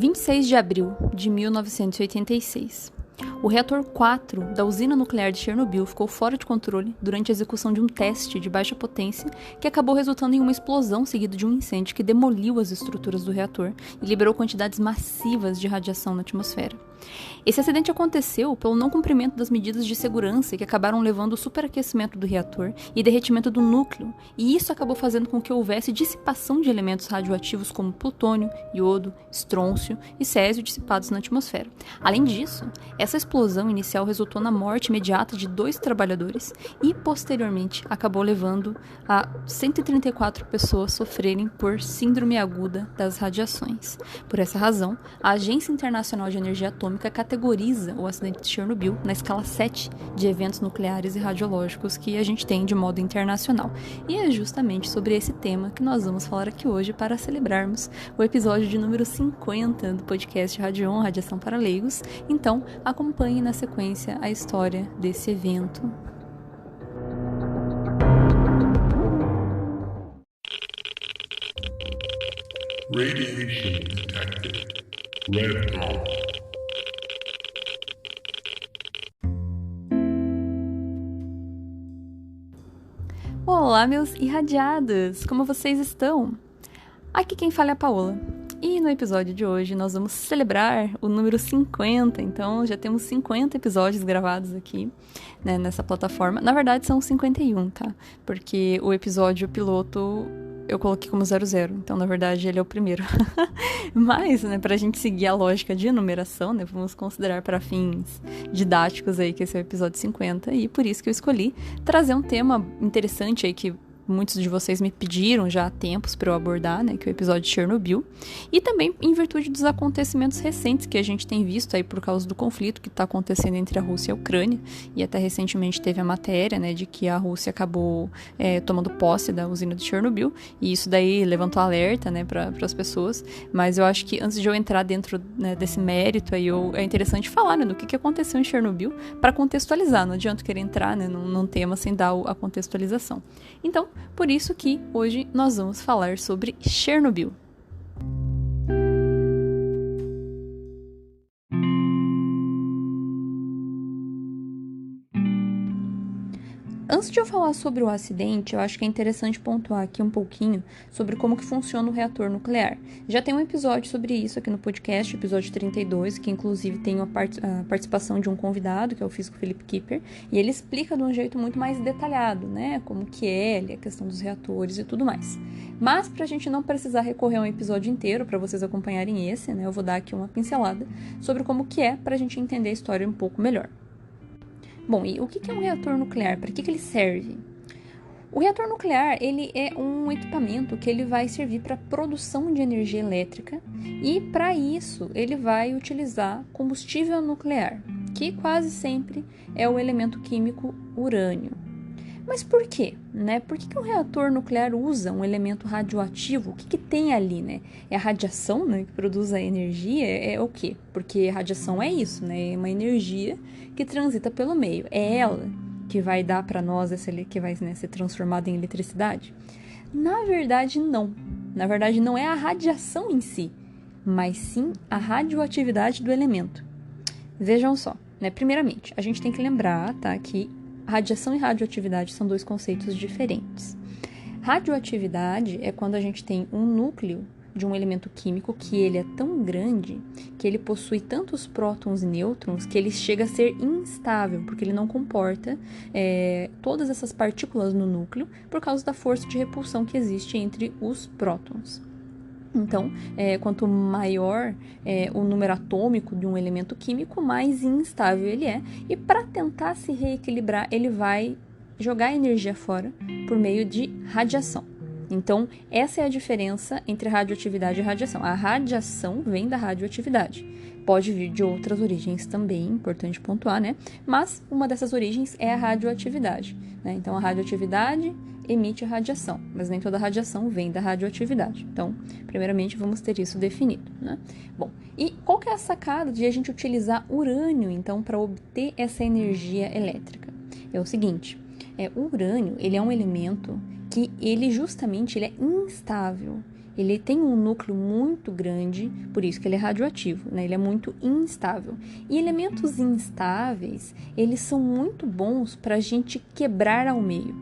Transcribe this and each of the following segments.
26 de abril de 1986. O reator 4 da usina nuclear de Chernobyl ficou fora de controle durante a execução de um teste de baixa potência que acabou resultando em uma explosão seguida de um incêndio que demoliu as estruturas do reator e liberou quantidades massivas de radiação na atmosfera. Esse acidente aconteceu pelo não cumprimento das medidas de segurança que acabaram levando ao superaquecimento do reator e derretimento do núcleo, e isso acabou fazendo com que houvesse dissipação de elementos radioativos como plutônio, iodo, estrôncio e césio dissipados na atmosfera. Além disso, essa explosão inicial resultou na morte imediata de 2 trabalhadores e, posteriormente, acabou levando a 134 pessoas sofrerem por síndrome aguda das radiações. Por essa razão, a Agência Internacional de Energia Atômica categoriza o acidente de Chernobyl na escala 7 de eventos nucleares e radiológicos que a gente tem de modo internacional. E é justamente sobre esse tema que nós vamos falar aqui hoje para celebrarmos o episódio de número 50 do podcast Rádio On, Radiação para Leigos. Então, acompanhe na sequência a história desse evento. Radiation detected. Red dawn. Olá, meus irradiados! Como vocês estão? Aqui quem fala é a Paola. E no episódio de hoje nós vamos celebrar o número 50, então já temos 50 episódios gravados aqui, né, nessa plataforma. Na verdade são 51, tá? Porque o episódio piloto eu coloquei como 00, então na verdade ele é o primeiro. Mas, né, pra gente seguir a lógica de numeração, né, vamos considerar para fins didáticos aí que esse é o episódio 50, e por isso que eu escolhi trazer um tema interessante aí que muitos de vocês me pediram já há tempos para eu abordar, né, que é o episódio de Chernobyl, e também em virtude dos acontecimentos recentes que a gente tem visto aí por causa do conflito que está acontecendo entre a Rússia e a Ucrânia, e até recentemente teve a matéria, né, de que a Rússia acabou tomando posse da usina de Chernobyl, e isso daí levantou alerta, né, para as pessoas, mas eu acho que antes de eu entrar dentro, né, desse mérito aí, é interessante falar, né, do que aconteceu em Chernobyl para contextualizar, não adianta querer entrar, né, num tema sem dar a contextualização. Então, por isso que hoje nós vamos falar sobre Chernobyl. Antes de eu falar sobre o acidente, eu acho que é interessante pontuar aqui um pouquinho sobre como que funciona o reator nuclear. Já tem um episódio sobre isso aqui no podcast, episódio 32, que inclusive tem a participação de um convidado, que é o físico Philip Kipper, e ele explica de um jeito muito mais detalhado, né, como que é a questão dos reatores e tudo mais. Mas, para a gente não precisar recorrer a um episódio inteiro, para vocês acompanharem esse, né, eu vou dar aqui uma pincelada sobre como que é, para a gente entender a história um pouco melhor. Bom, e o que é um reator nuclear? Para que ele serve? O reator nuclear, ele é um equipamento que ele vai servir para produção de energia elétrica e, para isso, ele vai utilizar combustível nuclear, que quase sempre é o elemento químico urânio. Mas por quê? Né? Por que um reator nuclear usa um elemento radioativo? O que tem ali, né? É a radiação, né, que produz a energia? É o quê? Porque radiação é isso, né? É uma energia que transita pelo meio. É ela que vai dar para nós, que vai, né, ser transformada em eletricidade? Na verdade, não. Na verdade, não é a radiação em si, mas sim a radioatividade do elemento. Vejam só, né? Primeiramente, a gente tem que lembrar, tá, que radiação e radioatividade são 2 conceitos diferentes. Radioatividade é quando a gente tem um núcleo de um elemento químico que ele é tão grande que ele possui tantos prótons e nêutrons que ele chega a ser instável, porque ele não comporta todas essas partículas no núcleo por causa da força de repulsão que existe entre os prótons. Então, quanto maior o número atômico de um elemento químico, mais instável ele é. E para tentar se reequilibrar, ele vai jogar energia fora por meio de radiação. Então, essa é a diferença entre radioatividade e radiação. A radiação vem da radioatividade. Pode vir de outras origens também, importante pontuar, né? Mas uma dessas origens é a radioatividade, né? Então, a radioatividade emite radiação, mas nem toda radiação vem da radioatividade. Então, primeiramente, vamos ter isso definido, né? Bom, e qual que é a sacada de a gente utilizar urânio, então, para obter essa energia elétrica? É o seguinte, o urânio, ele é um elemento que ele justamente ele é instável. ele tem um núcleo muito grande, por isso que ele é radioativo, né? Ele é muito instável. E elementos instáveis, eles são muito bons para a gente quebrar ao meio.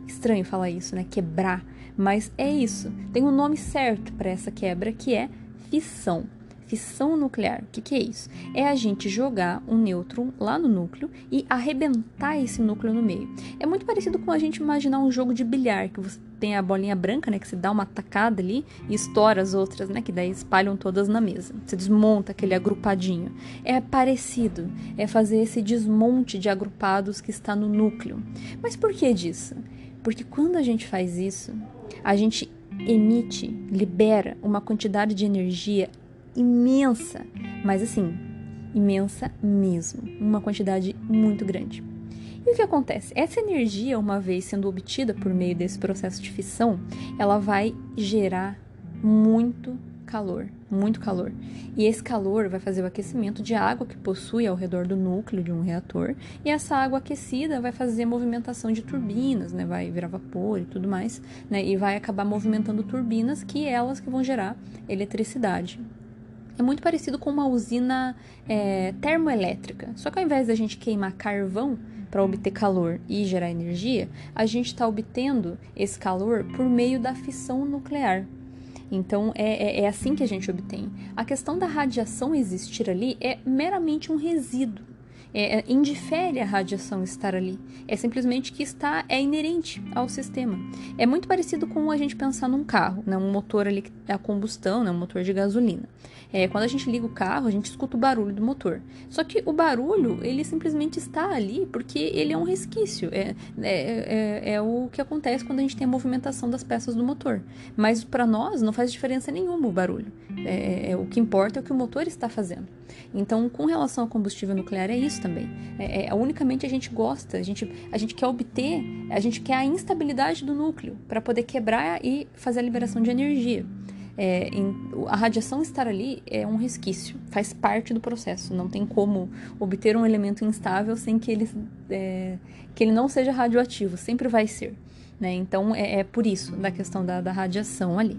Estranho falar isso, né? Quebrar. Mas é isso. Tem um nome certo para essa quebra, que é fissão. Fissão nuclear. O que é isso? É a gente jogar um nêutron lá no núcleo e arrebentar esse núcleo no meio. É muito parecido com a gente imaginar um jogo de bilhar, que você tem a bolinha branca, né, que você dá uma tacada ali e estoura as outras, né, que daí espalham todas na mesa. Você desmonta aquele agrupadinho. É parecido. É fazer esse desmonte de agrupados que está no núcleo. Mas por que disso? Porque quando a gente faz isso, a gente emite, libera uma quantidade de energia imensa, mas assim, imensa mesmo, uma quantidade muito grande. E o que acontece? Essa energia, uma vez sendo obtida por meio desse processo de fissão, ela vai gerar muito calor. E esse calor vai fazer o aquecimento de água que possui ao redor do núcleo de um reator, e essa água aquecida vai fazer movimentação de turbinas, né? Vai virar vapor e tudo mais, né? E vai acabar movimentando turbinas, que elas que vão gerar eletricidade. É muito parecido com uma usina termoelétrica, só que ao invés da gente queimar carvão para obter calor e gerar energia, a gente está obtendo esse calor por meio da fissão nuclear. Então, é assim que a gente obtém. A questão da radiação existir ali é meramente um resíduo. Indifere a radiação estar ali. É simplesmente que é inerente ao sistema. É muito parecido com a gente pensar num carro, né? Um motor ali, a combustão, né? Um motor de gasolina. Quando a gente liga o carro, a gente escuta o barulho do motor. Só que o barulho, ele simplesmente está ali porque ele é um resquício. É o que acontece quando a gente tem a movimentação das peças do motor. Mas para nós não faz diferença nenhuma o barulho. O que importa é o que o motor está fazendo. Então, com relação ao combustível nuclear, é isso também. Unicamente a gente gosta, a gente quer obter, a gente quer a instabilidade do núcleo para poder quebrar e fazer a liberação de energia. A radiação estar ali é um resquício, faz parte do processo. Não tem como obter um elemento instável sem que ele não seja radioativo, sempre vai ser, né? Então, é por isso, da questão da radiação ali.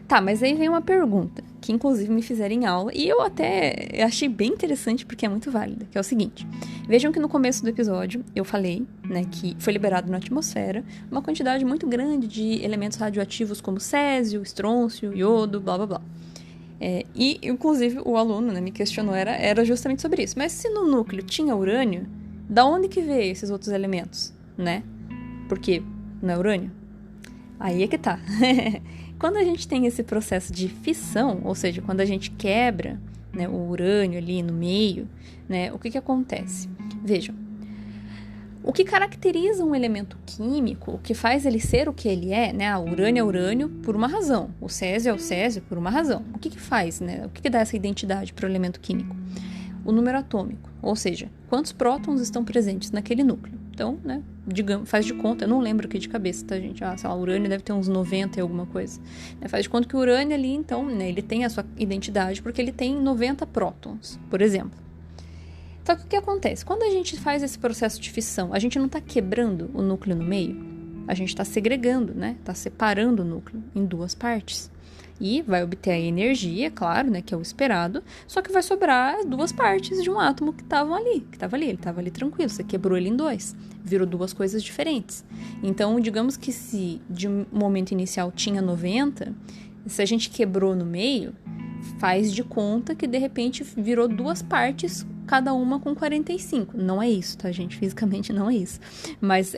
Tá, mas aí vem uma pergunta, que inclusive me fizeram em aula, e eu até achei bem interessante porque é muito válida, que é o seguinte. Vejam que no começo do episódio eu falei, né, que foi liberado na atmosfera uma quantidade muito grande de elementos radioativos como césio, estrôncio, iodo, blá blá blá. E inclusive o aluno, né, me questionou, era justamente sobre isso. Mas se no núcleo tinha urânio, da onde que veio esses outros elementos, né? Porque não é urânio? Aí é que tá. Quando a gente tem esse processo de fissão, ou seja, quando a gente quebra, né, o urânio ali no meio, né, o que acontece? Vejam, o que caracteriza um elemento químico, o que faz ele ser o que ele é, né? O urânio é urânio por uma razão, o césio é o césio por uma razão. O que faz, né? O que dá essa identidade para o elemento químico? O número atômico, ou seja, quantos prótons estão presentes naquele núcleo. Então, né, digamos, faz de conta, eu não lembro aqui de cabeça, tá, gente? Sei lá, o urânio deve ter uns 90 e alguma coisa. Faz de conta que o urânio ali, então, né, ele tem a sua identidade porque ele tem 90 prótons, por exemplo. Só que o que acontece? Quando a gente faz esse processo de fissão, a gente não está quebrando o núcleo no meio, a gente está segregando, né? Está separando o núcleo em duas partes. E vai obter a energia, claro, né, que é o esperado, só que vai sobrar duas partes de um átomo que estava ali, ele estava ali tranquilo, você quebrou ele em dois, virou duas coisas diferentes. Então, digamos que se de um momento inicial tinha 90, se a gente quebrou no meio, faz de conta que de repente virou duas partes, cada uma com 45. Não é isso, tá, gente? Fisicamente não é isso. Mas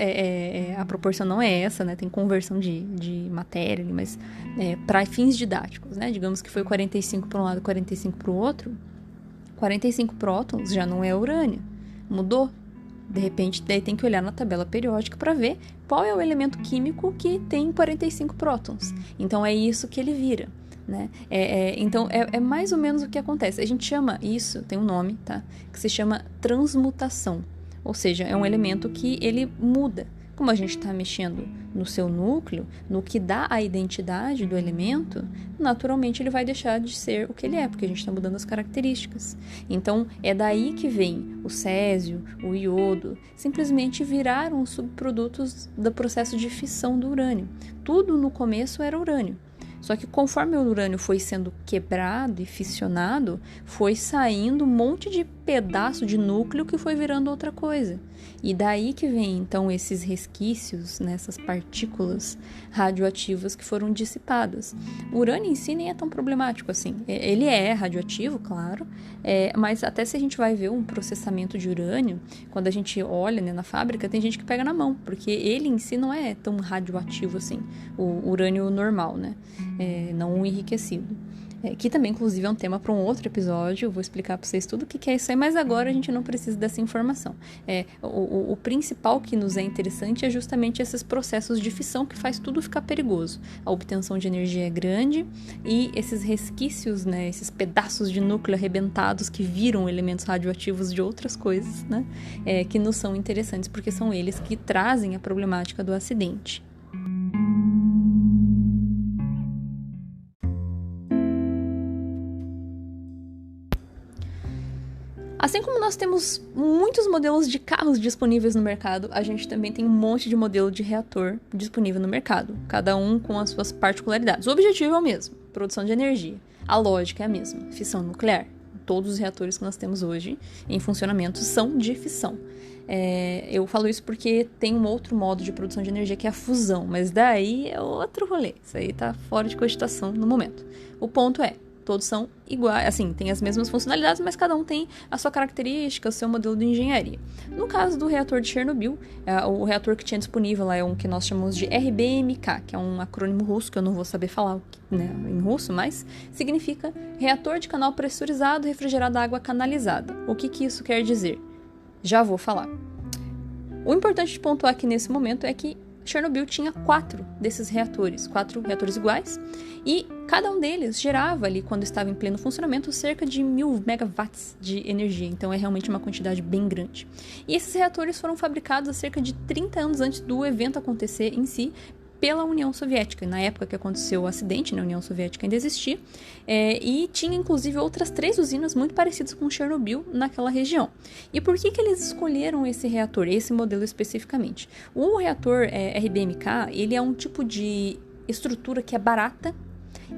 a proporção não é essa, né? Tem conversão de matéria, mas para fins didáticos, né? Digamos que foi 45 para um lado e 45 para o outro. 45 prótons já não é urânio. Mudou. De repente, daí tem que olhar na tabela periódica para ver qual é o elemento químico que tem 45 prótons. Então, é isso que ele vira. Né? Então, é mais ou menos o que acontece. A gente chama isso, tem um nome, tá? Que se chama transmutação. Ou seja, é um elemento que ele muda Como a gente está mexendo no seu núcleo, no que dá a identidade do elemento, naturalmente ele vai deixar de ser o que ele é, porque a gente está mudando as características. Então, é daí que vem o césio, o iodo, simplesmente viraram subprodutos do processo de fissão do urânio. Tudo no começo era urânio. Só que conforme o urânio foi sendo quebrado e fissionado, foi saindo um monte de pedaço de núcleo que foi virando outra coisa. E daí que vem, então, esses resquícios, né, essas partículas radioativas que foram dissipadas. O urânio em si nem é tão problemático assim. Ele é radioativo, claro, mas até se a gente vai ver um processamento de urânio, quando a gente olha, né, na fábrica, tem gente que pega na mão, porque ele em si não é tão radioativo assim, o urânio normal, né? Não o enriquecido. Que também, inclusive, é um tema para um outro episódio. Eu vou explicar para vocês tudo o que é isso aí, mas agora a gente não precisa dessa informação. O principal que nos é interessante é justamente esses processos de fissão que faz tudo ficar perigoso. A obtenção de energia é grande e esses resquícios, né, esses pedaços de núcleo arrebentados que viram elementos radioativos de outras coisas, né, que nos são interessantes porque são eles que trazem a problemática do acidente. Assim como nós temos muitos modelos de carros disponíveis no mercado, a gente também tem um monte de modelo de reator disponível no mercado, cada um com as suas particularidades. O objetivo é o mesmo, produção de energia. A lógica é a mesma, fissão nuclear. Todos os reatores que nós temos hoje em funcionamento são de fissão. Eu falo isso porque tem um outro modo de produção de energia que é a fusão, mas daí é outro rolê. Isso aí tá fora de cogitação no momento. O ponto é, todos são iguais, assim, tem as mesmas funcionalidades, mas cada um tem a sua característica, o seu modelo de engenharia. No caso do reator de Chernobyl, o reator que tinha disponível lá é um que nós chamamos de RBMK, que é um acrônimo russo, que eu não vou saber falar, né, em russo, mas significa Reator de Canal Pressurizado Refrigerado Água Canalizada. O que isso quer dizer? Já vou falar. O importante de pontuar aqui nesse momento é que Chernobyl tinha 4 desses reatores, 4 reatores iguais, e cada um deles gerava ali, quando estava em pleno funcionamento, cerca de 1000 megawatts de energia, então é realmente uma quantidade bem grande. E esses reatores foram fabricados há cerca de 30 anos antes do evento acontecer em si, pela União Soviética. Na época que aconteceu o acidente, a União Soviética ainda existia, e tinha inclusive outras 3 usinas muito parecidas com Chernobyl naquela região. E por que eles escolheram esse reator, esse modelo especificamente? O reator RBMK, ele é um tipo de estrutura que é barata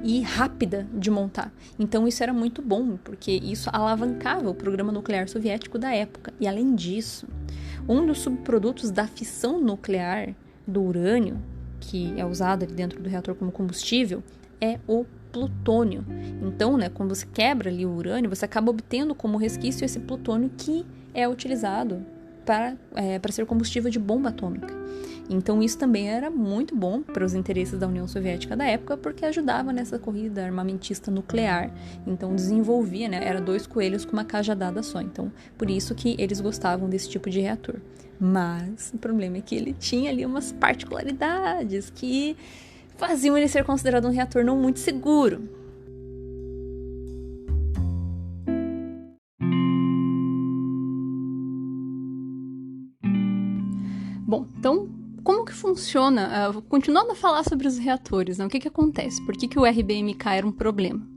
e rápida de montar. Então isso era muito bom, porque isso alavancava o programa nuclear soviético da época. E além disso, um dos subprodutos da fissão nuclear do urânio, que é usado ali dentro do reator como combustível, é o plutônio. Então, né, quando você quebra ali o urânio, você acaba obtendo como resquício esse plutônio que é utilizado para ser combustível de bomba atômica. Então, isso também era muito bom para os interesses da União Soviética da época, porque ajudava nessa corrida armamentista nuclear. Então, desenvolvia, né, era 2 coelhos com uma cajadada só. Então, por isso que eles gostavam desse tipo de reator. Mas o problema é que ele tinha ali umas particularidades que faziam ele ser considerado um reator não muito seguro. Bom, então, como que funciona? Continuando a falar sobre os reatores, né? O que acontece? Por que o RBMK era um problema?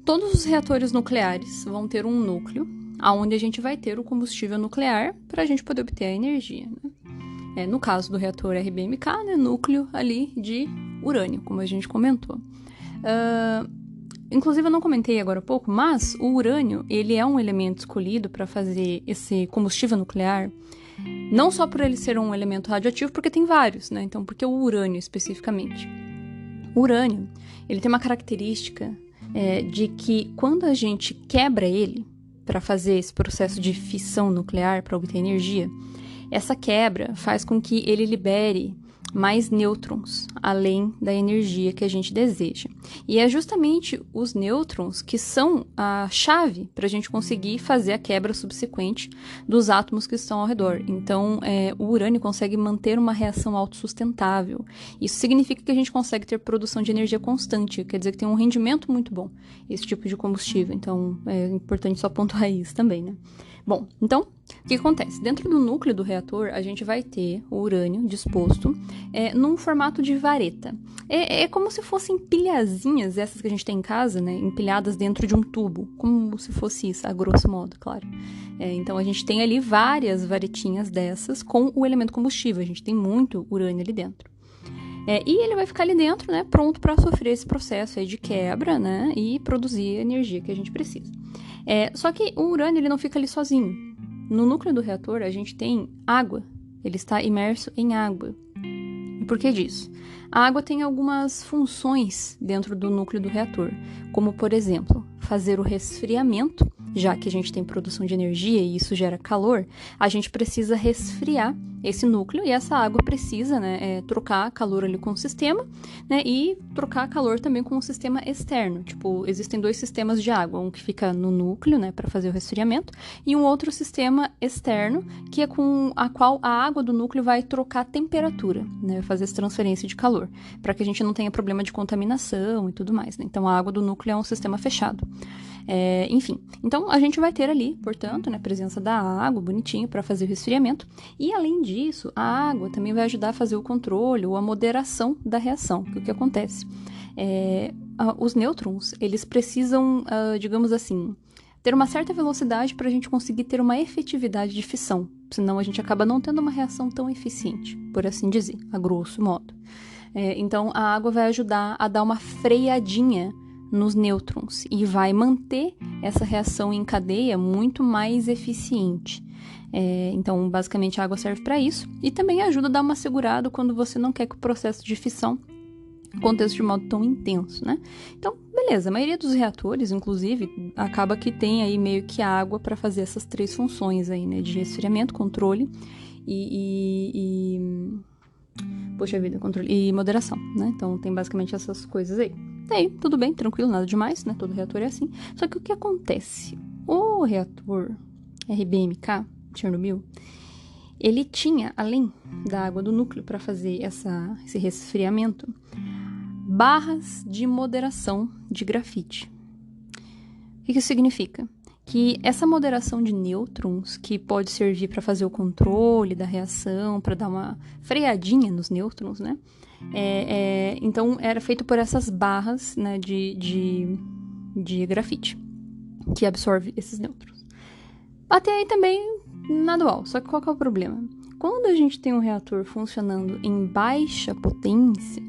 Todos os reatores nucleares vão ter um núcleo, onde a gente vai ter o combustível nuclear para a gente poder obter a energia, né? No caso do reator RBMK, né, núcleo ali de urânio, como a gente comentou. Inclusive, eu não comentei agora há pouco, mas o urânio, ele é um elemento escolhido para fazer esse combustível nuclear, não só por ele ser um elemento radioativo, porque tem vários, né? Então, por que o urânio especificamente? O urânio, ele tem uma característica de que quando a gente quebra ele para fazer esse processo de fissão nuclear, para obter energia, essa quebra faz com que ele libere mais nêutrons, além da energia que a gente deseja. E é justamente os nêutrons que são a chave para a gente conseguir fazer a quebra subsequente dos átomos que estão ao redor. Então, o urânio consegue manter uma reação autossustentável. Isso significa que a gente consegue ter produção de energia constante, quer dizer que tem um rendimento muito bom esse tipo de combustível. Então, é importante só pontuar isso também, né? Bom, então, o que acontece? Dentro do núcleo do reator, a gente vai ter o urânio disposto num formato de vareta. É como se fossem pilhazinhas, essas que a gente tem em casa, né? Empilhadas dentro de um tubo. Como se fosse isso, a grosso modo, claro. Então, a gente tem ali várias varetinhas dessas com o elemento combustível. A gente tem muito urânio ali dentro. E ele vai ficar ali dentro, né? Pronto para sofrer esse processo aí de quebra, né? E produzir a energia que a gente precisa. Só que o urânio ele não fica ali sozinho. No núcleo do reator, a gente tem água. Ele está imerso em água. E por que disso? A água tem algumas funções dentro do núcleo do reator, como, por exemplo, fazer o resfriamento. Já que a gente tem produção de energia e isso gera calor, a gente precisa resfriar esse núcleo e essa água precisa, né, trocar calor ali com o sistema, né, e trocar calor também com o sistema externo. Tipo, existem 2 sistemas de água, um que fica no núcleo, né, para fazer o resfriamento, e um outro sistema externo, que é com a qual a água do núcleo vai trocar a temperatura, né, fazer essa transferência de calor, para que a gente não tenha problema de contaminação e tudo mais, né? Então, a água do núcleo é um sistema fechado. Enfim, então a gente vai ter ali, portanto, né, a presença da água, bonitinho, para fazer o resfriamento. E além disso, a água também vai ajudar a fazer o controle ou a moderação da reação. O que acontece? Os nêutrons, eles precisam, digamos assim, ter uma certa velocidade para a gente conseguir ter uma efetividade de fissão. Senão a gente acaba não tendo uma reação tão eficiente, por assim dizer, a grosso modo. Então a água vai ajudar a dar uma freadinha nos nêutrons e vai manter essa reação em cadeia muito mais eficiente. Então, basicamente, a água serve para isso e também ajuda a dar uma segurada quando você não quer que o processo de fissão aconteça de modo tão intenso, né? Então, beleza, a maioria dos reatores, inclusive, acaba que tem aí meio que água para fazer essas 3 funções aí, né? De resfriamento, controle poxa vida, controle e moderação, né? Então, tem basicamente essas coisas aí. Daí, tudo bem, tranquilo, nada demais, né? Todo reator é assim. Só que o que acontece? O reator RBMK, Chernobyl, ele tinha, além da água do núcleo para fazer esse resfriamento, barras de moderação de grafite. O que isso significa? Que essa moderação de nêutrons, que pode servir para fazer o controle da reação, para dar uma freadinha nos nêutrons, né? Então, era feito por essas barras, né, de grafite, que absorve esses nêutrons. Até aí também, nada mal. Só que qual que é o problema? Quando a gente tem um reator funcionando em baixa potência,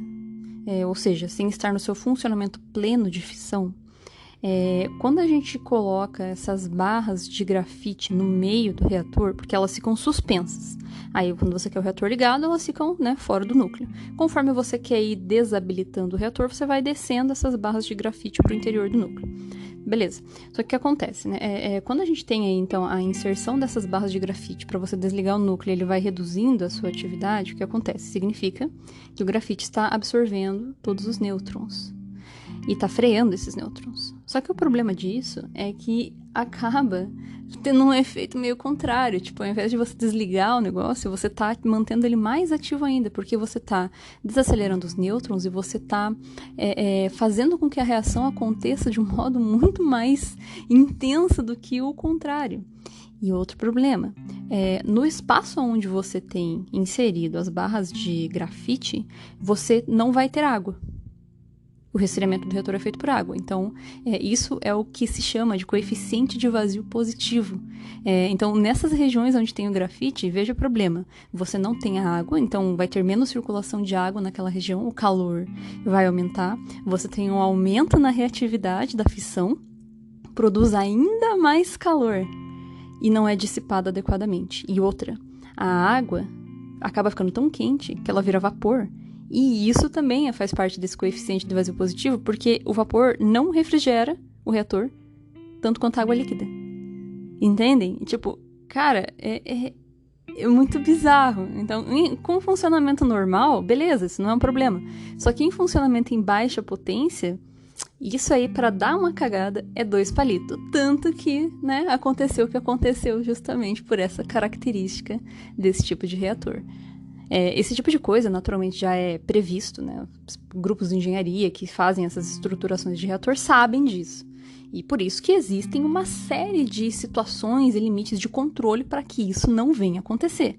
ou seja, sem estar no seu funcionamento pleno de fissão, quando a gente coloca essas barras de grafite no meio do reator, porque elas ficam suspensas. Aí, quando você quer o reator ligado, elas ficam, né, fora do núcleo. Conforme você quer ir desabilitando o reator, você vai descendo essas barras de grafite para o interior do núcleo. Beleza. Só que o que acontece, né? Quando a gente tem aí, então, a inserção dessas barras de grafite para você desligar o núcleo, ele vai reduzindo a sua atividade, o que acontece? Significa que o grafite está absorvendo todos os nêutrons e está freando esses nêutrons. Só que o problema disso é que acaba tendo um efeito meio contrário. Tipo, ao invés de você desligar o negócio, você tá mantendo ele mais ativo ainda, porque você tá desacelerando os nêutrons e você tá fazendo com que a reação aconteça de um modo muito mais intenso do que o contrário. E outro problema, no espaço onde você tem inserido as barras de grafite, você não vai ter água. O resfriamento do reator é feito por água. Então, isso é o que se chama de coeficiente de vazio positivo. Então, nessas regiões onde tem o grafite, veja o problema. Você não tem a água, então vai ter menos circulação de água naquela região, o calor vai aumentar. Você tem um aumento na reatividade da fissão, produz ainda mais calor e não é dissipado adequadamente. E outra, a água acaba ficando tão quente que ela vira vapor. E isso também faz parte desse coeficiente de vazio positivo, porque o vapor não refrigera o reator tanto quanto a água líquida. Entendem? Tipo, cara, é muito bizarro. Então, com funcionamento normal, beleza, isso não é um problema. Só que em funcionamento em baixa potência, isso aí, para dar uma cagada, é 2 palitos. Tanto que, né, aconteceu o que aconteceu justamente por essa característica desse tipo de reator. Esse tipo de coisa, naturalmente, já é previsto, né? Os grupos de engenharia que fazem essas estruturações de reator sabem disso. E por isso que existem uma série de situações e limites de controle para que isso não venha acontecer.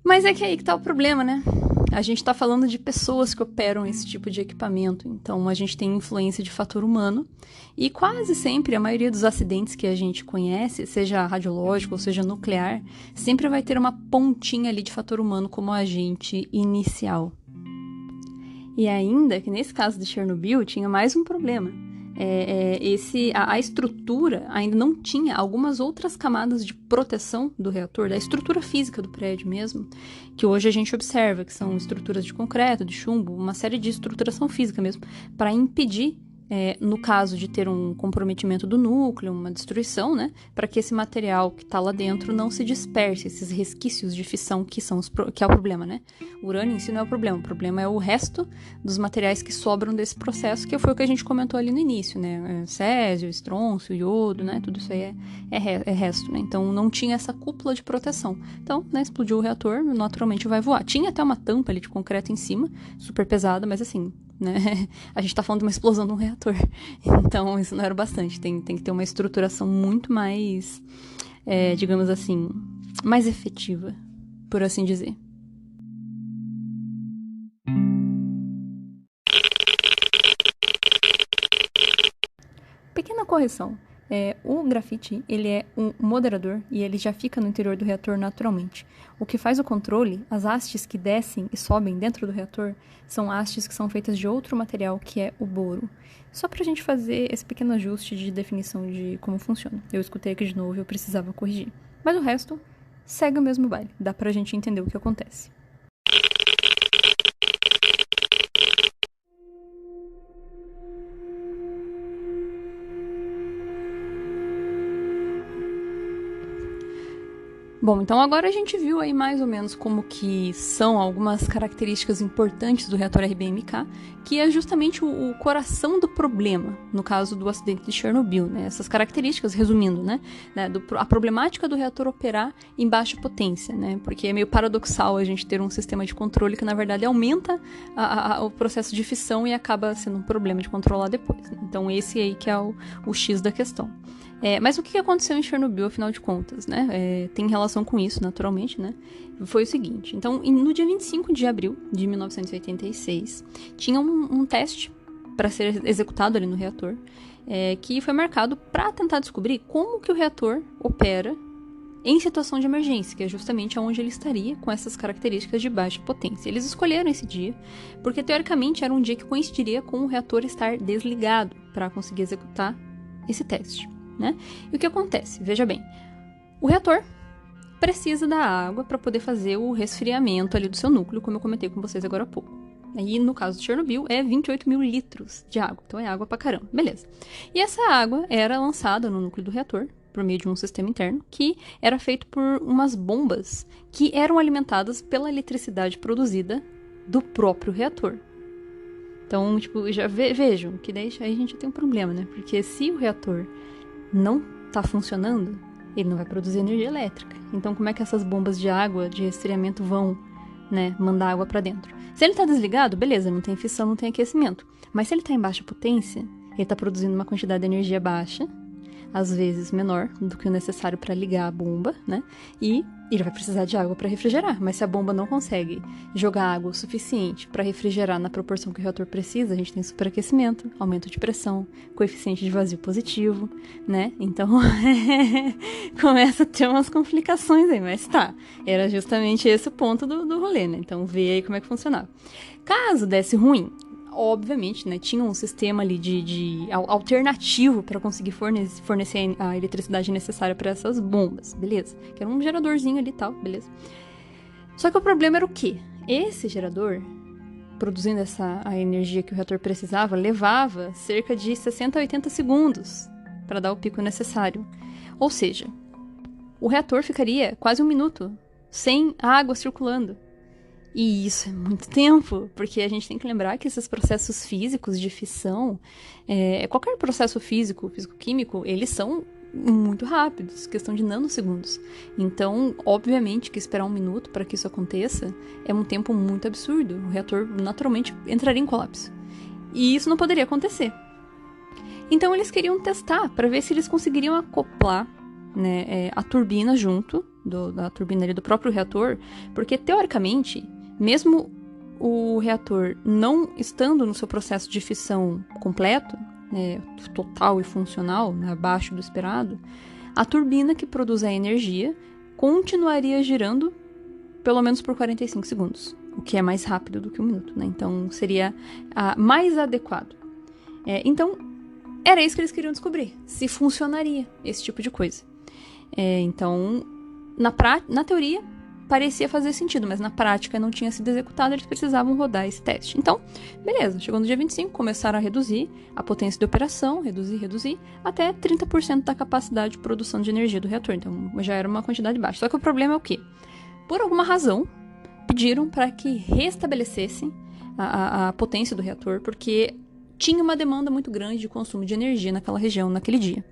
Mas é que aí que tá o problema, né? A gente tá falando de pessoas que operam esse tipo de equipamento, então a gente tem influência de fator humano, e quase sempre a maioria dos acidentes que a gente conhece, seja radiológico ou seja nuclear, sempre vai ter uma pontinha ali de fator humano como agente inicial. E ainda que nesse caso de Chernobyl tinha mais um problema. A estrutura ainda não tinha algumas outras camadas de proteção do reator, da estrutura física do prédio mesmo, que hoje a gente observa, que são estruturas de concreto, de chumbo, uma série de estruturação física mesmo, para impedir, no caso de ter um comprometimento do núcleo, uma destruição, né, para que esse material que está lá dentro não se disperse, esses resquícios de fissão que é o problema, né? O urânio em si não é o problema é o resto dos materiais que sobram desse processo, que foi o que a gente comentou ali no início, né? Césio, estrôncio, iodo, né? Tudo isso aí é resto, né? Então não tinha essa cúpula de proteção. Então, né, explodiu o reator, naturalmente vai voar. Tinha até uma tampa ali de concreto em cima, super pesada, mas assim, né? A gente tá falando de uma explosão de um reator. Então, isso não era o bastante. Tem que ter uma estruturação muito mais, digamos assim, mais efetiva, por assim dizer. Pequena correção. O grafite, ele é um moderador e ele já fica no interior do reator naturalmente. O que faz o controle, as hastes que descem e sobem dentro do reator, são hastes que são feitas de outro material, que é o boro. Só pra gente fazer esse pequeno ajuste de definição de como funciona. Eu escutei aqui de novo e eu precisava corrigir. Mas o resto segue o mesmo baile. Dá pra gente entender o que acontece. Bom, então agora a gente viu aí mais ou menos como que são algumas características importantes do reator RBMK, que é justamente o coração do problema, no caso do acidente de Chernobyl, né? Essas características, resumindo, né? A problemática do reator operar em baixa potência, né? Porque é meio paradoxal a gente ter um sistema de controle que, na verdade, aumenta o processo de fissão e acaba sendo um problema de controlar depois, né? Então, esse aí que é o X da questão. Mas o que aconteceu em Chernobyl, afinal de contas, né? Tem relação com isso, naturalmente, né? Foi o seguinte. Então, no dia 25 de abril de 1986, tinha um teste para ser executado ali no reator, que foi marcado para tentar descobrir como que o reator opera em situação de emergência, que é justamente onde ele estaria com essas características de baixa potência. Eles escolheram esse dia porque, teoricamente, era um dia que coincidiria com o reator estar desligado para conseguir executar esse teste, né? E o que acontece? Veja bem, o reator precisa da água para poder fazer o resfriamento ali do seu núcleo, como eu comentei com vocês agora há pouco. Aí, no caso de Chernobyl, é 28 mil litros de água. Então, é água pra caramba. Beleza. E essa água era lançada no núcleo do reator por meio de um sistema interno que era feito por umas bombas que eram alimentadas pela eletricidade produzida do próprio reator. Então, tipo, já vejam que daí aí a gente tem um problema, né? Porque se o reator não tá funcionando, ele não vai produzir energia elétrica. Então, como é que essas bombas de água, de resfriamento vão, né, mandar água para dentro? Se ele tá desligado, beleza, não tem fissão, não tem aquecimento. Mas se ele tá em baixa potência, ele tá produzindo uma quantidade de energia baixa, às vezes menor do que o necessário para ligar a bomba, né? E ele vai precisar de água para refrigerar. Mas se a bomba não consegue jogar água o suficiente para refrigerar na proporção que o reator precisa, a gente tem superaquecimento, aumento de pressão, coeficiente de vazio positivo, né? Então, começa a ter umas complicações aí. Mas tá, era justamente esse o ponto do rolê, né? Então, vê aí como é que funcionava. Caso desse ruim, obviamente, né, tinha um sistema ali de alternativo para conseguir fornecer a eletricidade necessária para essas bombas, beleza? Que era um geradorzinho ali e tal, beleza? Só que o problema era o quê? Esse gerador, produzindo a energia que o reator precisava, levava cerca de 60 a 80 segundos para dar o pico necessário. Ou seja, o reator ficaria quase 1 minuto sem água circulando. E isso é muito tempo, porque a gente tem que lembrar que esses processos físicos de fissão, qualquer processo físico-químico, eles são muito rápidos, questão de nanosegundos. Então, obviamente que esperar 1 minuto para que isso aconteça é um tempo muito absurdo. O reator naturalmente entraria em colapso. E isso não poderia acontecer. Então eles testar para ver se eles conseguiriam acoplar, né, a turbina junto da turbina ali do próprio reator, porque teoricamente, mesmo o reator não estando no seu processo de fissão completo, né, total e funcional, né, abaixo do esperado, a turbina que produz a energia continuaria girando pelo menos por 45 segundos, o que é mais rápido do que 1 minuto, né? Então seria mais adequado. Então era isso que eles queriam descobrir, se funcionaria esse tipo de coisa. Então, na teoria, parecia fazer sentido, mas na prática não tinha sido executado, eles precisavam rodar esse teste. Então, beleza, chegou no dia 25, começaram a reduzir a potência de operação, reduzir, até 30% da capacidade de produção de energia do reator. Então, já era uma quantidade baixa. Só que o problema é o quê? Por alguma razão, pediram para que restabelecessem a potência do reator, porque tinha uma demanda muito grande de consumo de energia naquela região, naquele dia.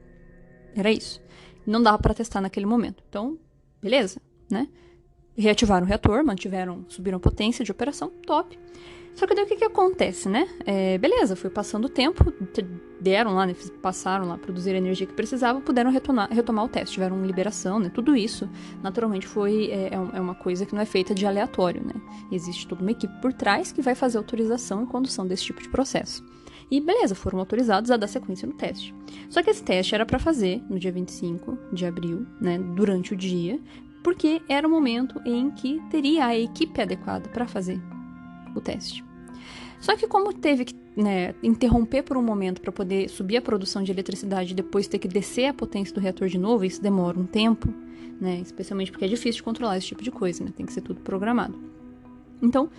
Era isso. Não dava para testar naquele momento. Então, beleza, né? Reativaram o reator, subiram a potência de operação, top. Só que daí o que acontece, né? Beleza, foi passando o tempo, deram lá, né, passaram lá, produziram a energia que precisavam, puderam retomar o teste, tiveram liberação, né? Tudo isso, naturalmente, é uma coisa que não é feita de aleatório, né? Existe toda uma equipe por trás que vai fazer autorização e condução desse tipo de processo. E beleza, foram autorizados a dar sequência no teste. Só que esse teste era para fazer no dia 25 de abril, né, durante o dia, porque era o momento em que teria a equipe adequada para fazer o teste. Só que como teve que, né, interromper por um momento para poder subir a produção de eletricidade e depois ter que descer a potência do reator de novo, isso demora um tempo, né, especialmente porque é difícil de controlar esse tipo de coisa, né, tem que ser tudo programado. Então,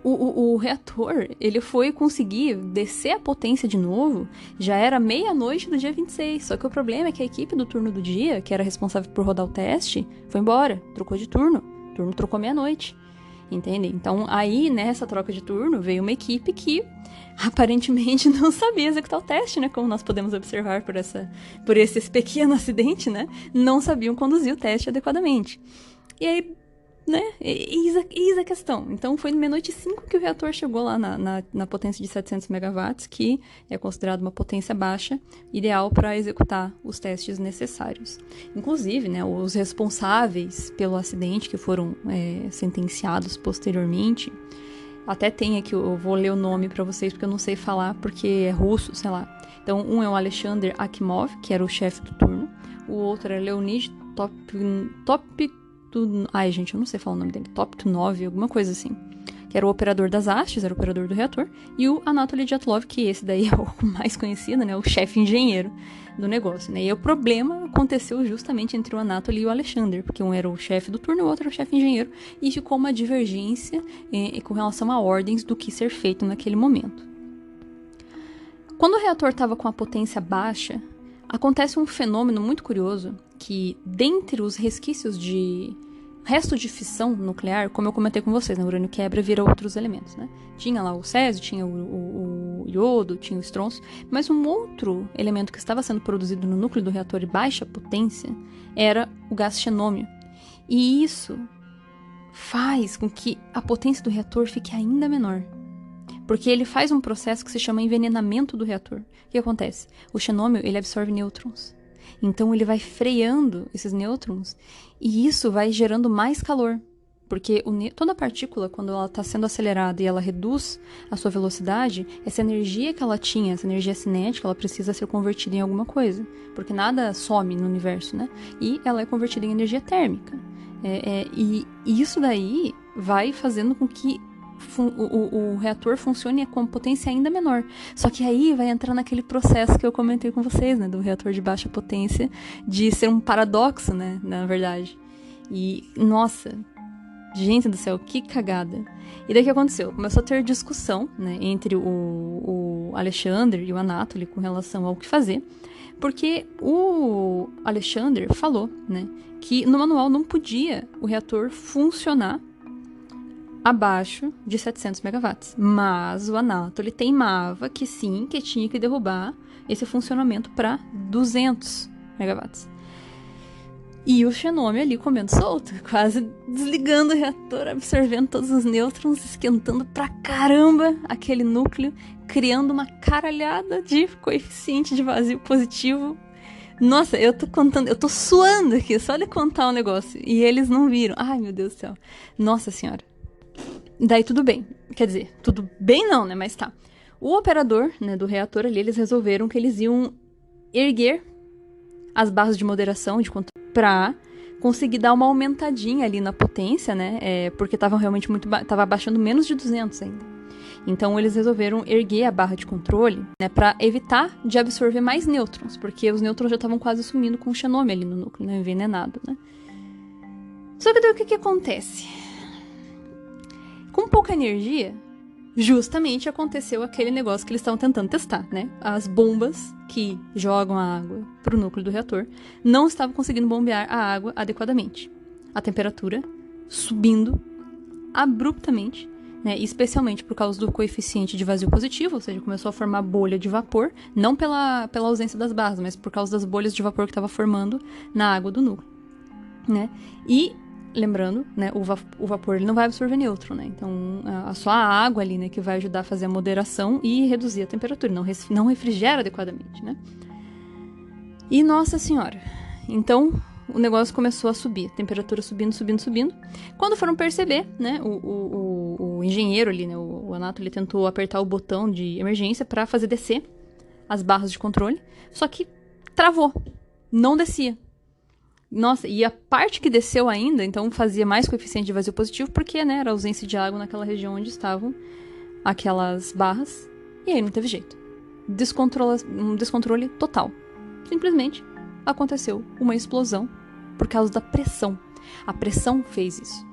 o reator, ele foi conseguir descer a potência de novo, já era meia-noite do dia 26, só que o problema é que a equipe do turno do dia, que era responsável por rodar o teste, foi embora, trocou de turno, o turno trocou meia-noite, entende? Então aí, nessa troca de turno, veio uma equipe que aparentemente não sabia executar o teste, né, como nós podemos observar por esse pequeno acidente, né, não sabiam conduzir o teste adequadamente. E aí, né? Eis a questão. Então, foi meia-noite 5 que o reator chegou lá na potência de 700 megawatts, que é considerado uma potência baixa, ideal para executar os testes necessários. Inclusive, né, os responsáveis pelo acidente, que foram sentenciados posteriormente, até tem aqui, eu vou ler o nome para vocês, porque eu não sei falar, porque é russo, sei lá. Então, um é o Alexander Akimov, que era o chefe do turno. O outro é Leonid Ai, gente, eu não sei falar o nome dele. Top-9, alguma coisa assim. Que era o operador das hastes, era o operador do reator. E o Anatoly Dyatlov, que esse daí é o mais conhecido, né? O chefe engenheiro do negócio, né? E o problema aconteceu justamente entre o Anatoly e o Alexander, porque um era o chefe do turno e o outro era o chefe engenheiro. E ficou uma divergência com relação a ordens do que ser feito naquele momento. Quando o reator estava com a potência baixa, acontece um fenômeno muito curioso, que dentre os resquícios de resto de fissão nuclear, como eu comentei com vocês, né, o urânio quebra e vira outros elementos, né? Tinha lá o césio, tinha o iodo, tinha o estronço, mas um outro elemento que estava sendo produzido no núcleo do reator de baixa potência era o gás xenômio. E isso faz com que a potência do reator fique ainda menor, porque ele faz um processo que se chama envenenamento do reator. O que acontece? O xenômio, ele absorve nêutrons. Então, ele vai freando esses nêutrons e isso vai gerando mais calor. Porque toda partícula, quando ela está sendo acelerada e ela reduz a sua velocidade, essa energia que ela tinha, essa energia cinética, ela precisa ser convertida em alguma coisa. Porque nada some no universo, né? E ela é convertida em energia térmica. E isso daí vai fazendo com que o reator funcione com potência ainda menor. Só que aí vai entrar naquele processo que eu comentei com vocês, né, do reator de baixa potência, de ser um paradoxo, né, na verdade. E, nossa, gente do céu, que cagada. E daí o que aconteceu? Começou a ter discussão, né, entre o Alexander e o Anatoly com relação ao que fazer, porque o Alexander falou, né, que no manual não podia o reator funcionar abaixo de 700 megawatts. Mas o Anatoly teimava que sim, que tinha que derrubar esse funcionamento para 200 megawatts. E o xenômio ali comendo solto, quase desligando o reator, absorvendo todos os nêutrons, esquentando pra caramba aquele núcleo, criando uma caralhada de coeficiente de vazio positivo. Nossa, eu tô suando aqui, só de contar o negócio. E eles não viram. Ai, meu Deus do céu. Nossa senhora. Daí tudo bem. Quer dizer, tudo bem não, né? Mas tá. O operador, né, do reator ali, eles resolveram que eles iam erguer as barras de moderação, de controle, pra conseguir dar uma aumentadinha ali na potência, né? Porque estavam realmente tava abaixando menos de 200 ainda. Então eles resolveram erguer a barra de controle, né, para evitar de absorver mais nêutrons, porque os nêutrons já estavam quase sumindo com o xenômio ali no núcleo, né, envenenado, né? Só que daí o que acontece? Com pouca energia, justamente aconteceu aquele negócio que eles estavam tentando testar, né? As bombas que jogam a água pro núcleo do reator não estavam conseguindo bombear a água adequadamente. A temperatura subindo abruptamente, né? Especialmente por causa do coeficiente de vazio positivo, ou seja, começou a formar bolha de vapor, não pela ausência das barras, mas por causa das bolhas de vapor que estava formando na água do núcleo, né? E lembrando, né, o vapor ele não vai absorver nêutron, né? Então, só a água ali, né, que vai ajudar a fazer a moderação e reduzir a temperatura, não refrigera adequadamente, né? E, nossa senhora, então o negócio começou a subir, a temperatura subindo. Quando foram perceber, né, o engenheiro ali, né, o Anato, ele tentou apertar o botão de emergência para fazer descer as barras de controle, só que travou, não descia. Nossa, e a parte que desceu ainda, então fazia mais coeficiente de vazio positivo, porque, né, era ausência de água naquela região onde estavam aquelas barras, e aí não teve jeito. Um descontrole total. Simplesmente aconteceu uma explosão por causa da pressão. A pressão fez isso.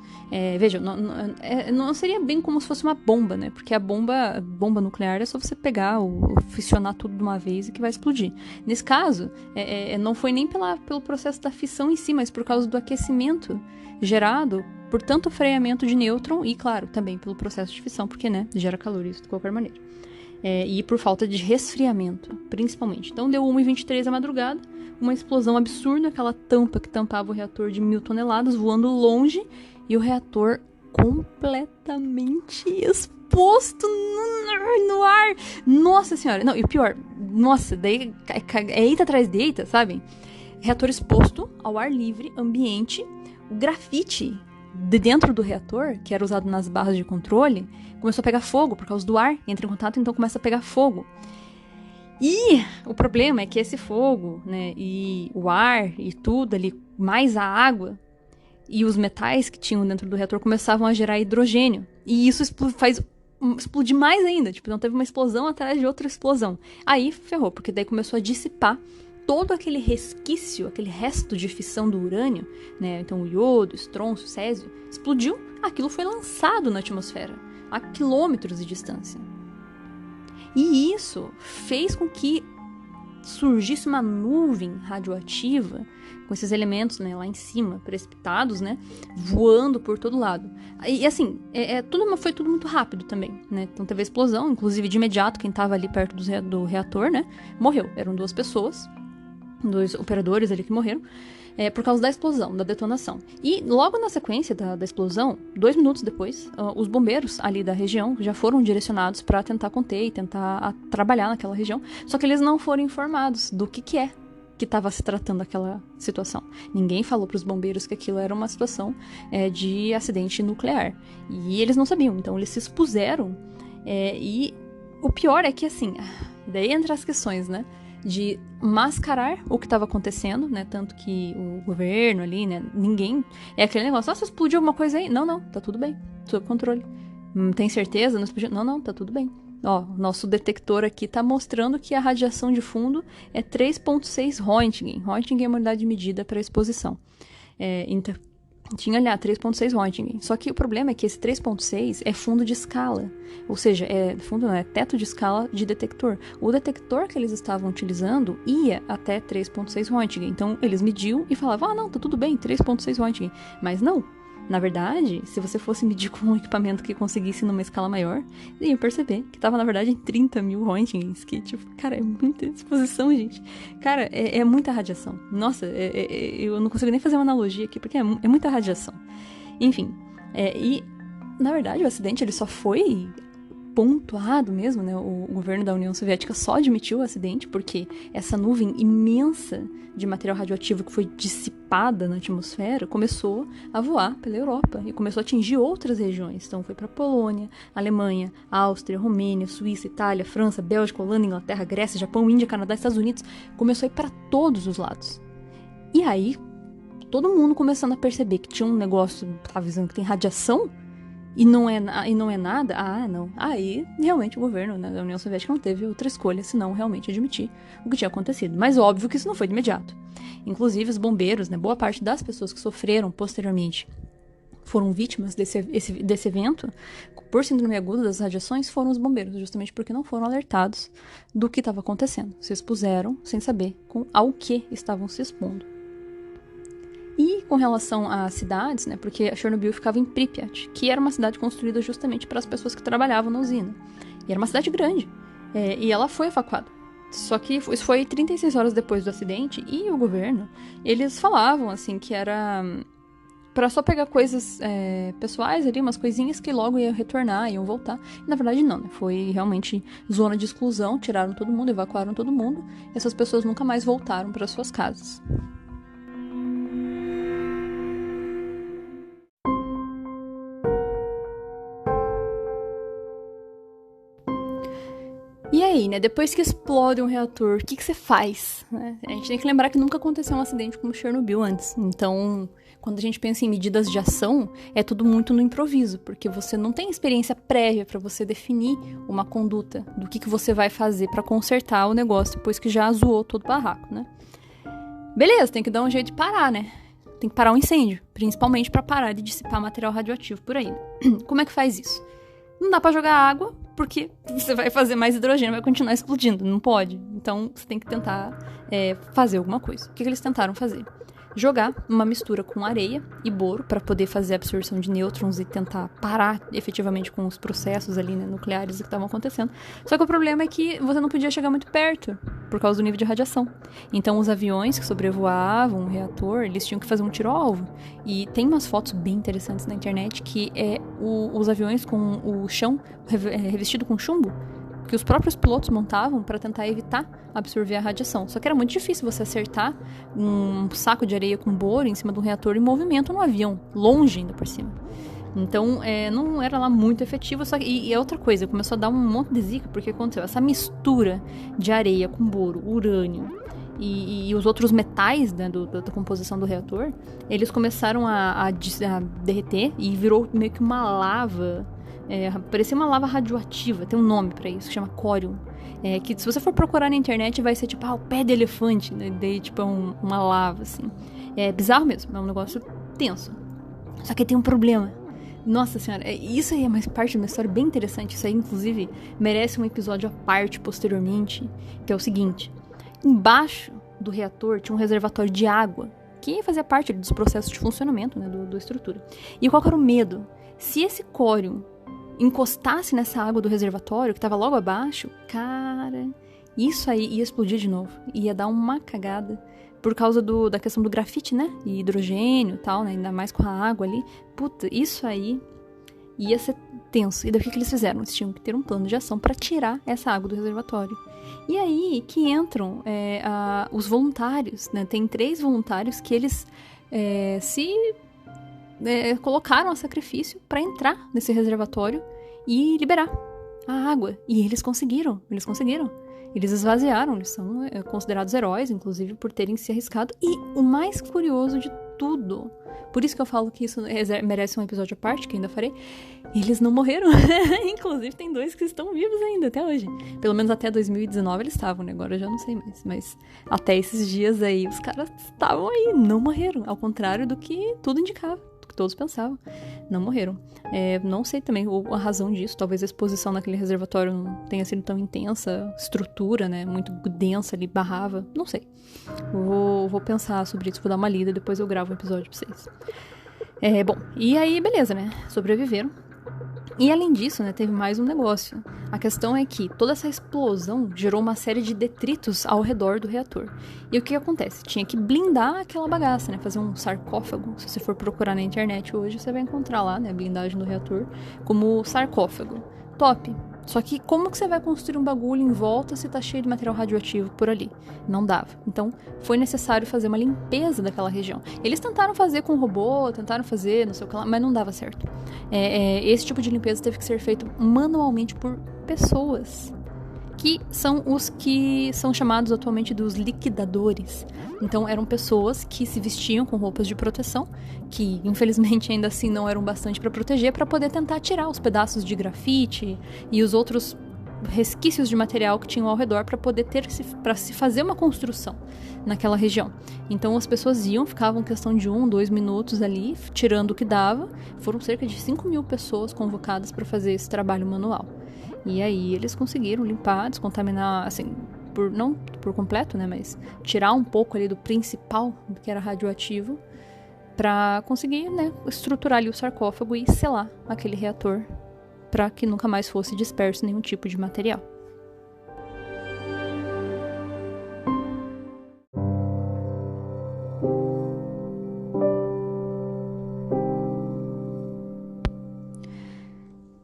Veja, não seria bem como se fosse uma bomba, né? Porque a bomba nuclear é só você pegar ou fissionar tudo de uma vez e que vai explodir. Nesse caso, não foi nem pelo processo da fissão em si, mas por causa do aquecimento gerado por tanto freamento de nêutron e, claro, também pelo processo de fissão, porque, né, gera calor isso de qualquer maneira. E por falta de resfriamento, principalmente. Então deu 1h23 da madrugada, uma explosão absurda, aquela tampa que tampava o reator de 1.000 toneladas voando longe, e o reator completamente exposto no ar. Nossa senhora. Não, e o pior, nossa, daí é eita atrás de eita, sabe? Reator exposto ao ar livre, ambiente, o grafite de dentro do reator, que era usado nas barras de controle, começou a pegar fogo por causa do ar, entra em contato, então começa a pegar fogo. E o problema é que esse fogo, né, e o ar e tudo ali, mais a água e os metais que tinham dentro do reator começavam a gerar hidrogênio. E isso faz explodir mais ainda. Tipo, não teve uma explosão atrás de outra explosão. Aí ferrou, porque daí começou a dissipar todo aquele resquício, aquele resto de fissão do urânio, né? Então o iodo, o estrôncio, o césio, explodiu, aquilo foi lançado na atmosfera, a quilômetros de distância. E isso fez com que surgisse uma nuvem radioativa com esses elementos, né, lá em cima, precipitados, né, voando por todo lado. E assim, foi tudo muito rápido também, né? Então teve a explosão, inclusive de imediato quem estava ali perto do reator, né, morreu. Eram 2 pessoas, 2 operadores ali que morreram, por causa da explosão, da detonação. E logo na sequência da explosão, 2 minutos depois, os bombeiros ali da região já foram direcionados para tentar conter e tentar trabalhar naquela região, só que eles não foram informados do que estava se tratando aquela situação. Ninguém falou para os bombeiros que aquilo era uma situação de acidente nuclear. E eles não sabiam, então eles se expuseram. E o pior é que, assim, daí entra as questões, né, de mascarar o que estava acontecendo, né, tanto que o governo ali, né, ninguém... É aquele negócio, nossa, explodiu alguma coisa aí? Não, tá tudo bem, sob controle. Tem certeza? Não explodiu? Não, tá tudo bem. Ó, nosso detector aqui tá mostrando que a radiação de fundo é 3,6 Roentgen. Roentgen é uma unidade de medida para exposição. Então, tinha ali 3,6 Roentgen. Só que o problema é que esse 3,6 é fundo de escala. Ou seja, fundo não, é teto de escala de detector. O detector que eles estavam utilizando ia até 3,6 Roentgen. Então, eles mediam e falavam, não, tá tudo bem, 3,6 Roentgen. Mas não. Na verdade, se você fosse medir com um equipamento que conseguisse numa escala maior, você ia perceber que tava, na verdade, em 30 mil röntgens, que, tipo, cara, é muita exposição, gente. Cara, é muita radiação. Nossa, eu não consigo nem fazer uma analogia aqui, porque é muita radiação. Enfim, e, na verdade, o acidente, ele só foi pontuado mesmo, né? O governo da União Soviética só admitiu o acidente porque essa nuvem imensa de material radioativo que foi dissipada na atmosfera começou a voar pela Europa e começou a atingir outras regiões. Então foi para Polônia, Alemanha, Áustria, Romênia, Suíça, Itália, França, Bélgica, Holanda, Inglaterra, Grécia, Japão, Índia, Canadá, Estados Unidos. Começou a ir para todos os lados. E aí, todo mundo começando a perceber que tinha um negócio, tá avisando que tem radiação, e não é nada, não. Aí, realmente, o governo, né, da União Soviética não teve outra escolha senão realmente admitir o que tinha acontecido. Mas óbvio que isso não foi de imediato. Inclusive, os bombeiros, né, boa parte das pessoas que sofreram posteriormente foram vítimas desse evento, por síndrome aguda das radiações, foram os bombeiros, justamente porque não foram alertados do que estava acontecendo. Se expuseram sem saber ao que estavam se expondo. E com relação às cidades, né, porque Chernobyl ficava em Pripyat, que era uma cidade construída justamente para as pessoas que trabalhavam na usina. E era uma cidade grande, e ela foi evacuada. Só que isso foi 36 horas depois do acidente, e o governo, eles falavam, assim, que era para só pegar coisas pessoais ali, umas coisinhas que logo iam retornar, iam voltar. E, na verdade, não, né? Foi realmente zona de exclusão, tiraram todo mundo, evacuaram todo mundo, e essas pessoas nunca mais voltaram para suas casas. E aí, né, depois que explode um reator, o que você faz? Né? A gente tem que lembrar que nunca aconteceu um acidente como Chernobyl antes. Então, quando a gente pensa em medidas de ação, é tudo muito no improviso, porque você não tem experiência prévia para você definir uma conduta do que você vai fazer para consertar o negócio depois que já zoou todo o barraco, né? Beleza, tem que dar um jeito de parar, né? Tem que parar o incêndio, principalmente para parar de dissipar material radioativo por aí. Como é que faz isso? Não dá pra jogar água, porque você vai fazer mais hidrogênio, vai continuar explodindo, não pode. Então, você tem que tentar fazer alguma coisa. O que eles tentaram fazer? Jogar uma mistura com areia e boro para poder fazer a absorção de nêutrons e tentar parar efetivamente com os processos ali, né, nucleares que estavam acontecendo. Só que o problema é que você não podia chegar muito perto por causa do nível de radiação. Então os aviões que sobrevoavam o reator, eles tinham que fazer um tiro ao alvo. E tem umas fotos bem interessantes na internet que os aviões com o chão revestido com chumbo, que os próprios pilotos montavam para tentar evitar absorver a radiação. Só que era muito difícil você acertar um saco de areia com boro em cima de um reator em movimento no avião, longe ainda por cima. Então, não era lá muito efetivo. E outra coisa, começou a dar um monte de zica, porque aconteceu essa mistura de areia com boro, urânio e os outros metais, né, da composição do reator, eles começaram a derreter e virou meio que uma lava. Parecia uma lava radioativa, tem um nome pra isso, que chama córium. Que se você for procurar na internet vai ser tipo o pé de elefante, né? Daí tipo uma lava assim. É bizarro mesmo, é um negócio tenso. Só que tem um problema. Nossa senhora, isso aí é mais parte de uma história bem interessante. Isso aí inclusive merece um episódio à parte posteriormente, que é o seguinte: embaixo do reator tinha um reservatório de água que fazia parte dos processos de funcionamento, né, da estrutura. E qual que era o medo? Se esse córium encostasse nessa água do reservatório, que estava logo abaixo, cara, isso aí ia explodir de novo. Ia dar uma cagada. Por causa da questão do grafite, né? E hidrogênio e tal, né? Ainda mais com a água ali. Puta, isso aí ia ser tenso. E daí o que eles fizeram? Eles tinham que ter um plano de ação para tirar essa água do reservatório. E aí que entram os voluntários, né? Tem 3 voluntários que eles colocaram a sacrifício para entrar nesse reservatório e liberar a água. E eles conseguiram. Eles esvaziaram, eles são considerados heróis, inclusive, por terem se arriscado. E o mais curioso de tudo, por isso que eu falo que isso merece um episódio à parte, que ainda farei, eles não morreram. Inclusive, tem 2 que estão vivos ainda, até hoje. Pelo menos até 2019 eles estavam, né? Agora eu já não sei mais. Mas até esses dias aí, os caras estavam aí, não morreram. Ao contrário do que tudo indicava. Que todos pensavam, não morreram. Não sei também a razão disso, talvez a exposição naquele reservatório não tenha sido tão intensa, estrutura, né, muito densa ali, barrava, não sei. Vou pensar sobre isso, vou dar uma lida e depois eu gravo um episódio pra vocês. Bom, e aí beleza, né? Sobreviveram. E além disso, né, teve mais um negócio. A questão é que toda essa explosão gerou uma série de detritos ao redor do reator. E o que acontece? Tinha que blindar aquela bagaça, né? Fazer um sarcófago. Se você for procurar na internet hoje, você vai encontrar lá, né, a blindagem do reator como sarcófago. Top! Só que como que você vai construir um bagulho em volta se tá cheio de material radioativo por ali? Não dava. Então, foi necessário fazer uma limpeza daquela região. Eles tentaram fazer com robô, tentaram fazer, não sei o que lá, mas não dava certo. Esse tipo de limpeza teve que ser feito manualmente por pessoas, que são os que são chamados atualmente dos liquidadores. Então, eram pessoas que se vestiam com roupas de proteção, que infelizmente ainda assim não eram bastante para proteger, para poder tentar tirar os pedaços de grafite e os outros resquícios de material que tinham ao redor para poder para se fazer uma construção naquela região. Então as pessoas ficavam questão de 1-2 minutos ali, tirando o que dava. Foram cerca de 5.000 pessoas convocadas para fazer esse trabalho manual. E aí eles conseguiram limpar, descontaminar, assim, não por completo, né, mas tirar um pouco ali do principal, que era radioativo, para conseguir, né, estruturar ali o sarcófago e selar aquele reator para que nunca mais fosse disperso nenhum tipo de material.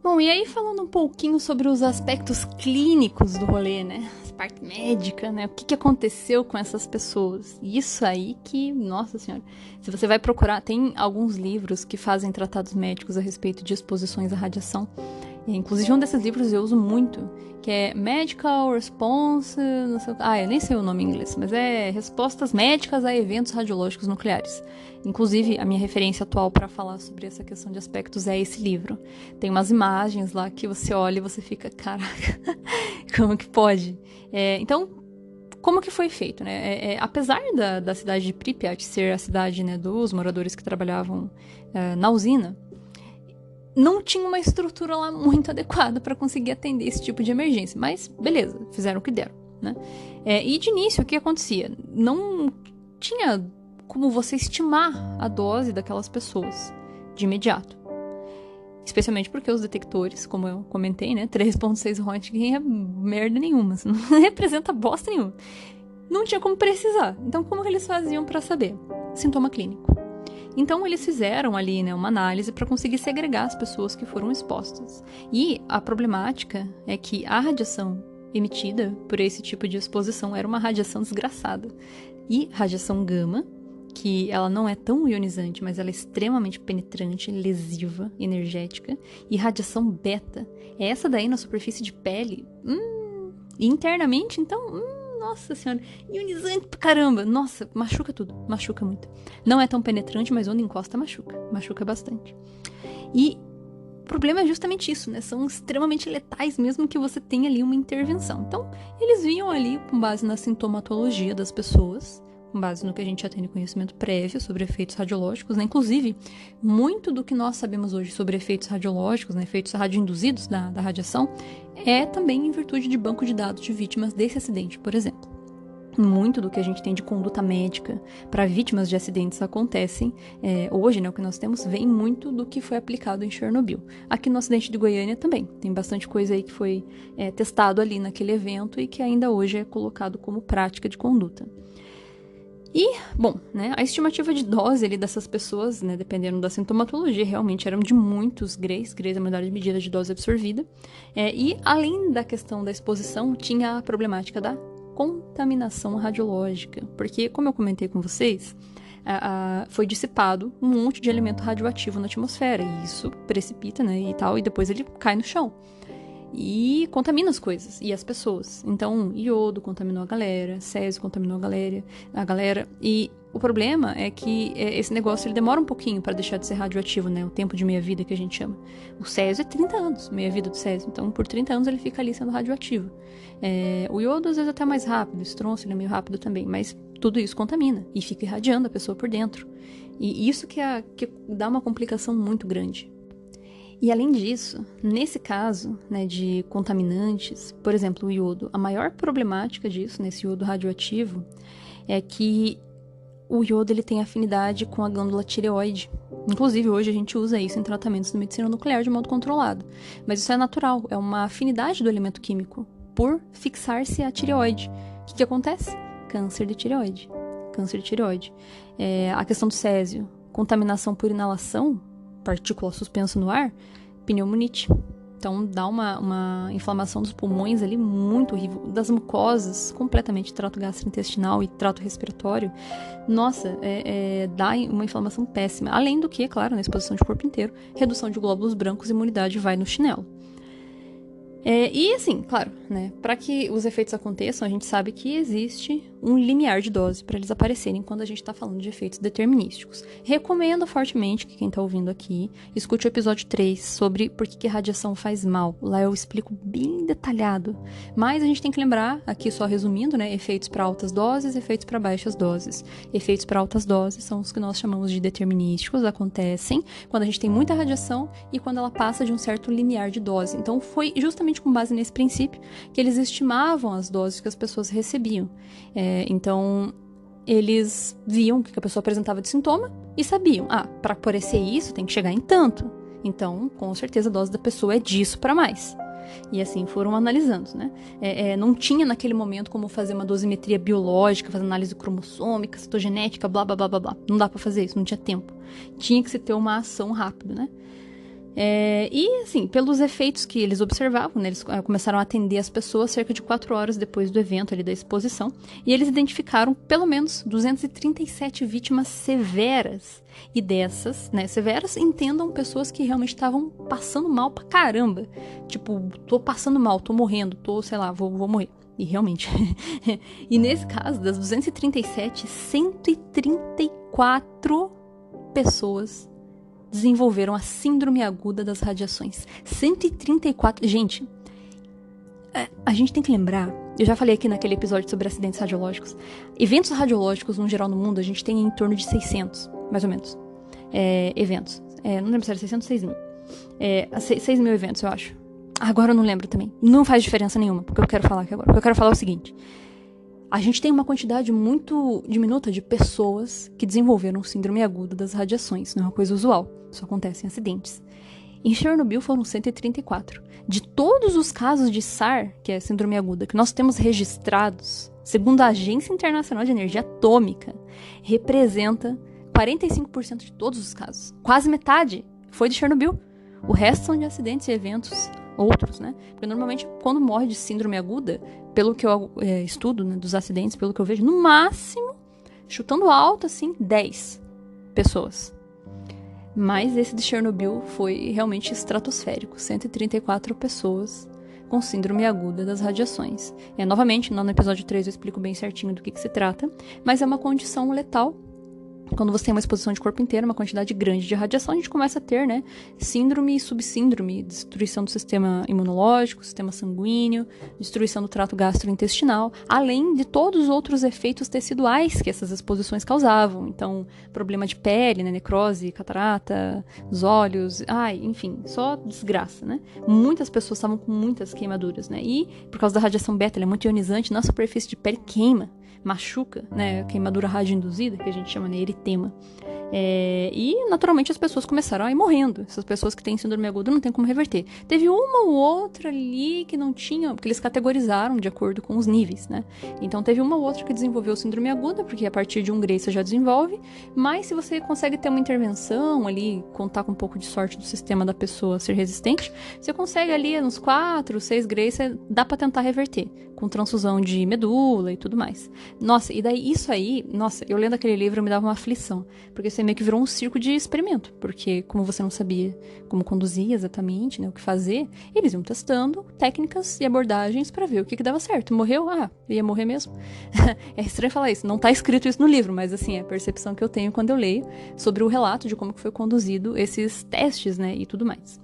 Bom, e aí falando um pouquinho sobre os aspectos clínicos do rolê, né? A parte médica, né? O que aconteceu com essas pessoas? Isso aí que, nossa senhora, se você vai procurar, tem alguns livros que fazem tratados médicos a respeito de exposições à radiação. Inclusive, um desses livros eu uso muito, que é Medical Response... Não sei, eu nem sei o nome em inglês, mas é Respostas Médicas a Eventos Radiológicos Nucleares. Inclusive, a minha referência atual para falar sobre essa questão de aspectos é esse livro. Tem umas imagens lá que você olha e você fica, caraca, como que pode? Então, como que foi feito, né? Apesar da cidade de Pripyat ser a cidade, né, dos moradores que trabalhavam na usina, não tinha uma estrutura lá muito adequada para conseguir atender esse tipo de emergência. Mas, beleza, fizeram o que deram, né? E de início, o que acontecia? Não tinha como você estimar a dose daquelas pessoas de imediato. Especialmente porque os detectores, como eu comentei, né? 3.6 Röntgen é merda nenhuma, não representa bosta nenhuma. Não tinha como precisar. Então, como que eles faziam para saber? Sintoma clínico. Então, eles fizeram ali, né, uma análise para conseguir segregar as pessoas que foram expostas. E a problemática é que a radiação emitida por esse tipo de exposição era uma radiação desgraçada. E radiação gama, que ela não é tão ionizante, mas ela é extremamente penetrante, lesiva, energética. E radiação beta, essa daí na superfície de pele, internamente, então... Nossa senhora, ionizante pra caramba. Nossa, machuca tudo, machuca muito. Não é tão penetrante, mas onde encosta machuca bastante. E o problema é justamente isso, né? São extremamente letais mesmo que você tenha ali uma intervenção. Então, eles vinham ali com base na sintomatologia das pessoas, com base no que a gente já tem de conhecimento prévio sobre efeitos radiológicos, né? Inclusive, muito do que nós sabemos hoje sobre efeitos radiológicos, né? Efeitos radioinduzidos da radiação, é também em virtude de banco de dados de vítimas desse acidente, por exemplo. Muito do que a gente tem de conduta médica para vítimas de acidentes acontecem hoje, né? O que nós temos vem muito do que foi aplicado em Chernobyl. Aqui no acidente de Goiânia também, tem bastante coisa aí que foi testado ali naquele evento e que ainda hoje é colocado como prática de conduta. E, bom, né, a estimativa de dose ali dessas pessoas, né, dependendo da sintomatologia, realmente eram de muitos grays é a unidade de medida de dose absorvida. E, além da questão da exposição, tinha a problemática da contaminação radiológica. Porque, como eu comentei com vocês, foi dissipado um monte de elemento radioativo na atmosfera. E isso precipita, né, e tal, e depois ele cai no chão. E contamina as coisas e as pessoas. Então, iodo contaminou a galera, césio contaminou a galera. E o problema é que esse negócio ele demora um pouquinho para deixar de ser radioativo, né? O tempo de meia-vida que a gente chama. O césio é 30 anos, meia-vida do césio. Então, por 30 anos ele fica ali sendo radioativo. O iodo, às vezes, até mais rápido. O estronço, ele é meio rápido também. Mas tudo isso contamina e fica irradiando a pessoa por dentro. E isso que dá uma complicação muito grande. E além disso, nesse caso, né, de contaminantes, por exemplo, o iodo, a maior problemática disso, nesse iodo radioativo, é que o iodo ele tem afinidade com a glândula tireoide. Inclusive, hoje a gente usa isso em tratamentos de medicina nuclear de modo controlado. Mas isso é natural, é uma afinidade do elemento químico por fixar-se à tireoide. O que acontece? Câncer de tireoide. Câncer de tireoide. A questão do césio, contaminação por inalação, partícula suspensa no ar, pneumonite. Então, dá uma inflamação dos pulmões ali muito horrível, das mucosas, completamente trato gastrointestinal e trato respiratório. Nossa, dá uma inflamação péssima. Além do que, é claro, na exposição de corpo inteiro, redução de glóbulos brancos, imunidade vai no chinelo. E assim, claro, né, para que os efeitos aconteçam, a gente sabe que existe um limiar de dose para eles aparecerem quando a gente está falando de efeitos determinísticos. Recomendo fortemente que quem está ouvindo aqui escute o episódio 3 sobre por que a radiação faz mal. Lá eu explico bem detalhado. Mas a gente tem que lembrar, aqui só resumindo, né, efeitos para altas doses, efeitos para baixas doses. Efeitos para altas doses são os que nós chamamos de determinísticos, acontecem quando a gente tem muita radiação e quando ela passa de um certo limiar de dose. Então foi justamente com base nesse princípio que eles estimavam as doses que as pessoas recebiam. Então, eles viam o que a pessoa apresentava de sintoma e sabiam, para aparecer isso tem que chegar em tanto. Então, com certeza a dose da pessoa é disso para mais. E assim foram analisando, né? Não tinha naquele momento como fazer uma dosimetria biológica, fazer análise cromossômica, citogenética, blá, blá, blá, blá, blá. Não dá para fazer isso, não tinha tempo. Tinha que se ter uma ação rápida, né? E assim, pelos efeitos que eles observavam, né, eles começaram a atender as pessoas cerca de 4 horas depois do evento ali da exposição, e eles identificaram pelo menos 237 vítimas severas. E dessas, né, severas, entendam pessoas que realmente estavam passando mal pra caramba. Tipo, tô passando mal, tô morrendo, vou morrer. E realmente. E nesse caso, das 237, 134 pessoas desenvolveram a síndrome aguda das radiações. 134... Gente, a gente tem que lembrar... Eu já falei aqui naquele episódio sobre acidentes radiológicos. Eventos radiológicos, no geral, no mundo, a gente tem em torno de 600, mais ou menos, eventos. Não lembro se era 600 ou 6 mil. 6 mil eventos, eu acho. Agora eu não lembro também. Não faz diferença nenhuma, porque eu quero falar aqui agora. O que eu quero falar é o seguinte... A gente tem uma quantidade muito diminuta de pessoas que desenvolveram síndrome aguda das radiações. Não é uma coisa usual. Isso acontece em acidentes. Em Chernobyl foram 134. De todos os casos de SAR, que é síndrome aguda, que nós temos registrados, segundo a Agência Internacional de Energia Atômica, representa 45% de todos os casos. Quase metade foi de Chernobyl. O resto são de acidentes e eventos outros, né? Porque normalmente quando morre de síndrome aguda, pelo que eu estudo, né, dos acidentes, pelo que eu vejo, no máximo, chutando alto, assim, 10 pessoas. Mas esse de Chernobyl foi realmente estratosférico. 134 pessoas com síndrome aguda das radiações. Novamente, no episódio 3 eu explico bem certinho do que se trata, mas é uma condição letal. Quando você tem uma exposição de corpo inteiro, uma quantidade grande de radiação, a gente começa a ter, né, síndrome e subsíndrome, destruição do sistema imunológico, sistema sanguíneo, destruição do trato gastrointestinal, além de todos os outros efeitos teciduais que essas exposições causavam. Então, problema de pele, né, necrose, catarata, os olhos, enfim, só desgraça, né? Muitas pessoas estavam com muitas queimaduras, né? E, por causa da radiação beta, ela é muito ionizante, na superfície de pele queima, machuca, né, queimadura radioinduzida, que a gente chama de eritema. E, naturalmente, as pessoas começaram a ir morrendo. Essas pessoas que têm síndrome aguda não tem como reverter. Teve uma ou outra ali que não tinha, porque eles categorizaram de acordo com os níveis, né? Então, teve uma ou outra que desenvolveu síndrome aguda, porque a partir de um grau você já desenvolve, mas se você consegue ter uma intervenção ali, contar com um pouco de sorte do sistema da pessoa ser resistente, você consegue ali, nos 4, 6 graus, dá pra tentar reverter, com transfusão de medula e tudo mais. Nossa, e daí isso aí, eu lendo aquele livro me dava uma aflição, porque você meio que virou um circo de experimento, porque como você não sabia como conduzir exatamente, né, o que fazer, eles iam testando técnicas e abordagens para ver o que dava certo. Morreu? Ia morrer mesmo. É estranho falar isso, não tá escrito isso no livro, mas assim, é a percepção que eu tenho quando eu leio sobre o relato de como que foi conduzido esses testes, né, e tudo mais.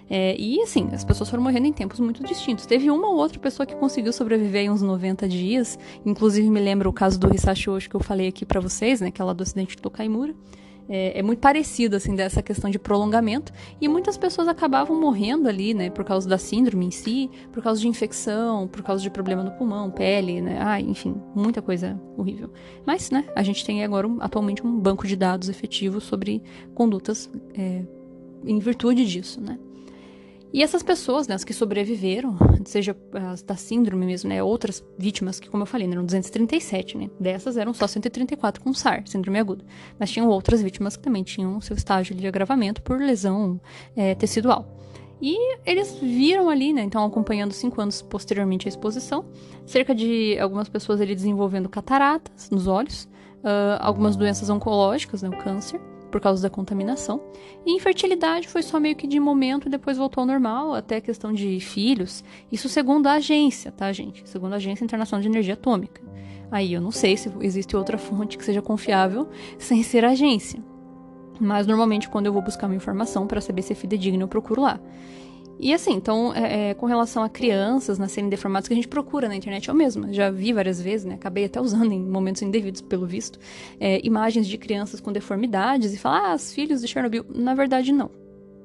E assim, as pessoas foram morrendo em tempos muito distintos. Teve uma ou outra pessoa que conseguiu sobreviver em uns 90 dias. Inclusive me lembra o caso do Hisashi Oshi que eu falei aqui pra vocês, né, que é lá do acidente de Tokaimura. é muito parecido, assim, dessa questão de prolongamento, e muitas pessoas acabavam morrendo ali, né, por causa da síndrome em si, por causa de infecção, por causa de problema no pulmão, pele, né, enfim, muita coisa horrível. Mas, né, a gente tem agora, atualmente, um banco de dados efetivo sobre condutas em virtude disso, né. E essas pessoas, né, as que sobreviveram, seja as da síndrome mesmo, né, outras vítimas que, como eu falei, eram 237, né, dessas eram só 134 com SAR, síndrome aguda. Mas tinham outras vítimas que também tinham seu estágio de agravamento por lesão tecidual. E eles viram ali, né, então acompanhando 5 anos posteriormente à exposição, cerca de algumas pessoas ali desenvolvendo cataratas nos olhos, algumas doenças oncológicas, né, o câncer, por causa da contaminação. E infertilidade foi só meio que de momento e depois voltou ao normal, até a questão de filhos. Isso segundo a agência, tá, gente? Segundo a Agência Internacional de Energia Atômica. Aí eu não sei se existe outra fonte que seja confiável sem ser agência. Mas normalmente quando eu vou buscar uma informação para saber se é fidedigna, eu procuro lá. E assim, então, com relação a crianças nascerem deformadas, que a gente procura na internet, eu mesma já vi várias vezes, né, acabei até usando em momentos indevidos, pelo visto, imagens de crianças com deformidades e falar, os filhos de Chernobyl. Na verdade, não.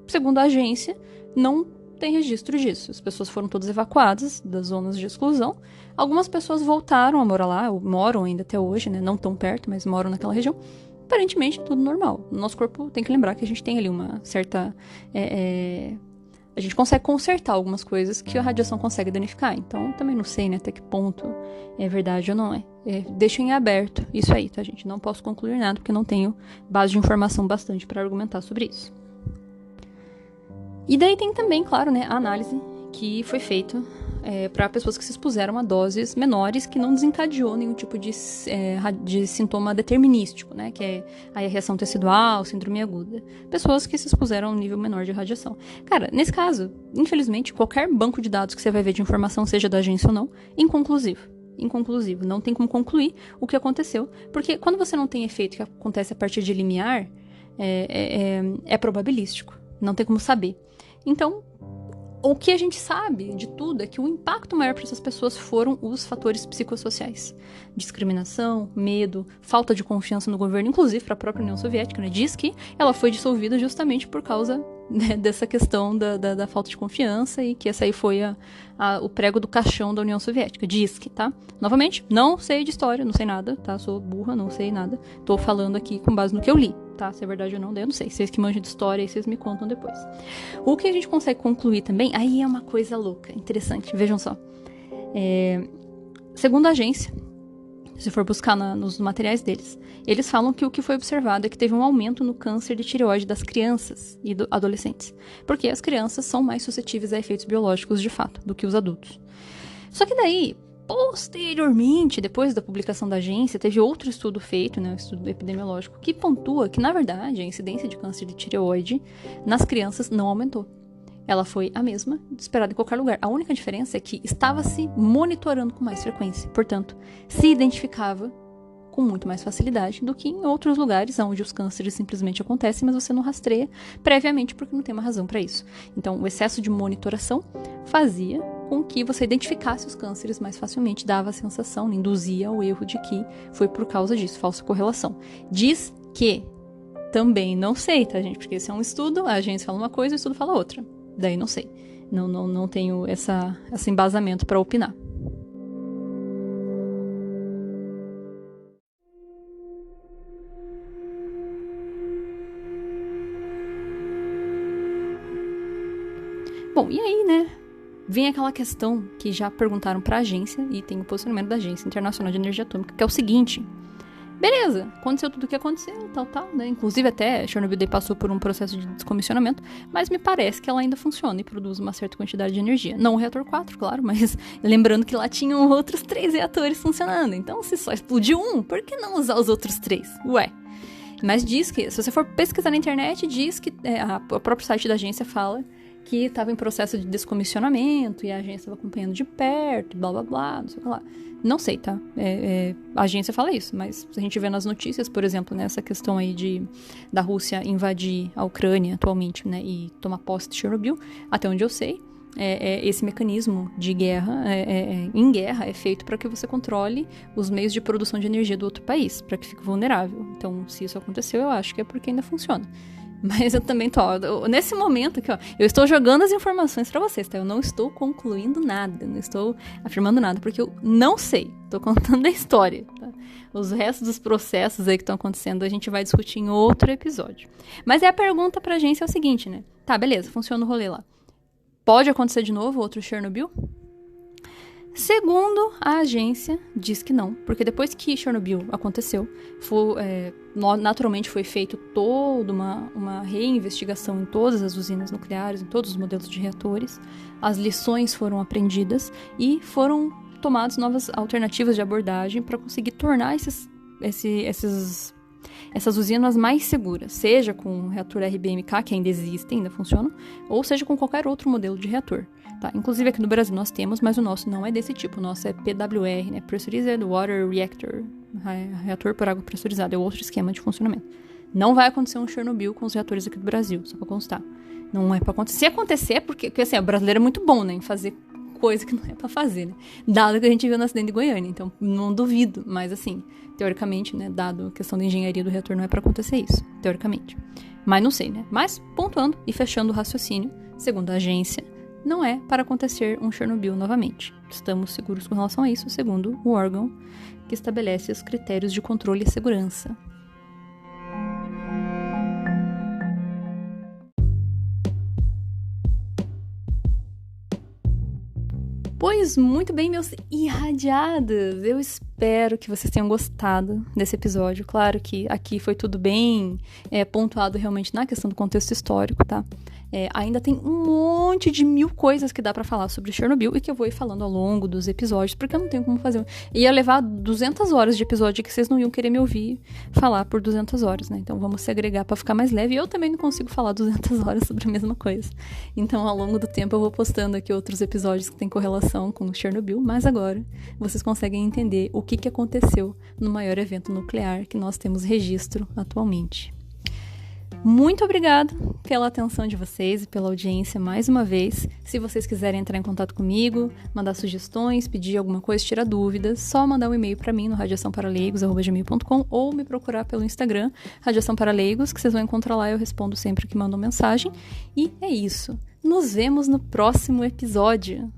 Segundo a agência, não tem registro disso. As pessoas foram todas evacuadas das zonas de exclusão. Algumas pessoas voltaram a morar lá, ou moram ainda até hoje, né, não tão perto, mas moram naquela região. Aparentemente, tudo normal. O nosso corpo tem que lembrar que a gente tem ali uma certa... a gente consegue consertar algumas coisas que a radiação consegue danificar. Então, também não sei, né, até que ponto é verdade ou não é. Deixo em aberto isso aí, tá, gente? Não posso concluir nada, porque não tenho base de informação bastante para argumentar sobre isso. E daí tem também, claro, né, a análise que foi feita para pessoas que se expuseram a doses menores, que não desencadeou nenhum tipo de sintoma determinístico, né? Que é a reação tecidual, síndrome aguda. Pessoas que se expuseram a um nível menor de radiação. Cara, nesse caso, infelizmente, qualquer banco de dados que você vai ver de informação, seja da agência ou não, inconclusivo. Não tem como concluir o que aconteceu. Porque quando você não tem efeito que acontece a partir de limiar, é probabilístico. Não tem como saber. Então, o que a gente sabe de tudo é que o impacto maior para essas pessoas foram os fatores psicossociais. Discriminação, medo, falta de confiança no governo, inclusive para a própria União Soviética, né? Diz que ela foi dissolvida justamente por causa, né, dessa questão da falta de confiança, e que essa aí foi o prego do caixão da União Soviética. Diz que, tá? Novamente, não sei de história, não sei nada, tá? Sou burra, não sei nada. Tô falando aqui com base no que eu li. Tá? Se é verdade ou não, daí eu não sei. Vocês que manjam de história, aí vocês me contam depois. O que a gente consegue concluir também, aí é uma coisa louca, interessante, vejam só. Segundo a agência, se for buscar nos materiais deles, eles falam que o que foi observado é que teve um aumento no câncer de tireoide das crianças e adolescentes, porque as crianças são mais suscetíveis a efeitos biológicos de fato do que os adultos. Só que daí, posteriormente, depois da publicação da agência, teve outro estudo feito, né, um estudo epidemiológico, que pontua que, na verdade, a incidência de câncer de tireoide nas crianças não aumentou. Ela foi a mesma, esperada em qualquer lugar. A única diferença é que estava se monitorando com mais frequência. Portanto, se identificava com muito mais facilidade do que em outros lugares onde os cânceres simplesmente acontecem, mas você não rastreia previamente porque não tem uma razão para isso. Então, o excesso de monitoração fazia com que você identificasse os cânceres mais facilmente, dava a sensação, induzia ao erro de que foi por causa disso, falsa correlação. Diz que também não sei, tá, gente? Porque esse é um estudo, a agência fala uma coisa, o estudo fala outra. Daí não sei. Não tenho esse embasamento para opinar. Bom, e aí, né? Vem aquela questão que já perguntaram para a agência, e tem o posicionamento da Agência Internacional de Energia Atômica, que é o seguinte: beleza, aconteceu tudo o que aconteceu, tal, né? Inclusive até Chernobyl passou por um processo de descomissionamento, mas me parece que ela ainda funciona e produz uma certa quantidade de energia. Não o reator 4, claro, mas lembrando que lá tinham outros 3 reatores funcionando. Então, se só explodiu um, por que não usar os outros 3? Ué. Mas diz que, se você for pesquisar na internet, diz que o próprio site da agência fala que estava em processo de descomissionamento e a agência estava acompanhando de perto, blá blá blá, não sei o que lá. Não sei, tá? A agência fala isso, mas se a gente vê nas notícias, por exemplo, nessa questão aí da Rússia invadir a Ucrânia atualmente, né, e tomar posse de Chernobyl, até onde eu sei, esse mecanismo de guerra, em guerra, é feito para que você controle os meios de produção de energia do outro país, para que fique vulnerável. Então, se isso aconteceu, eu acho que é porque ainda funciona. Mas eu também nesse momento aqui, ó, eu estou jogando as informações pra vocês, tá? Eu não estou concluindo nada, não estou afirmando nada, porque eu não sei. Tô contando a história, tá? Os restos dos processos aí que estão acontecendo a gente vai discutir em outro episódio. Mas a pergunta pra agência é o seguinte, né? Tá, beleza, funciona o rolê lá. Pode acontecer de novo outro Chernobyl? Segundo a agência, diz que não, porque depois que Chernobyl aconteceu, naturalmente foi feito toda uma reinvestigação em todas as usinas nucleares, em todos os modelos de reatores, as lições foram aprendidas e foram tomadas novas alternativas de abordagem para conseguir tornar essas usinas mais seguras, seja com o reator RBMK, que ainda existe, ainda funciona, ou seja com qualquer outro modelo de reator. Tá? Inclusive aqui no Brasil nós temos, mas o nosso não é desse tipo, o nosso é PWR, né? Pressurized Water Reactor, reator por água pressurizada, é outro esquema de funcionamento. Não vai acontecer um Chernobyl com os reatores aqui do Brasil, só pra constar. Não é pra acontecer. Se acontecer é porque assim, o brasileiro é muito bom, né, em fazer coisa que não é pra fazer, né? Dado que a gente viu no acidente de Goiânia, então não duvido, mas assim, teoricamente, né, dado a questão da engenharia do reator, não é pra acontecer isso, teoricamente. Mas não sei, né? Mas, pontuando e fechando o raciocínio, segundo a agência, não é para acontecer um Chernobyl novamente. Estamos seguros com relação a isso, segundo o órgão que estabelece os critérios de controle e segurança. Pois muito bem, meus irradiados, eu espero que vocês tenham gostado desse episódio. Claro que aqui foi tudo bem pontuado realmente na questão do contexto histórico, tá? Ainda tem um monte de 1000 coisas que dá pra falar sobre Chernobyl e que eu vou ir falando ao longo dos episódios, porque eu não tenho como fazer. Ia levar 200 horas de episódio que vocês não iam querer me ouvir falar por 200 horas, né? Então vamos segregar pra ficar mais leve. E eu também não consigo falar 200 horas sobre a mesma coisa. Então ao longo do tempo eu vou postando aqui outros episódios que tem correlação com Chernobyl, mas agora vocês conseguem entender o que aconteceu no maior evento nuclear que nós temos registro atualmente. Muito obrigada pela atenção de vocês e pela audiência mais uma vez. Se vocês quiserem entrar em contato comigo, mandar sugestões, pedir alguma coisa, tirar dúvidas, só mandar um e-mail para mim no radiaçãoparaleigos@gmail.com ou me procurar pelo Instagram, Radiação para Leigos, que vocês vão encontrar lá, eu respondo sempre que mandam mensagem. E é isso. Nos vemos no próximo episódio.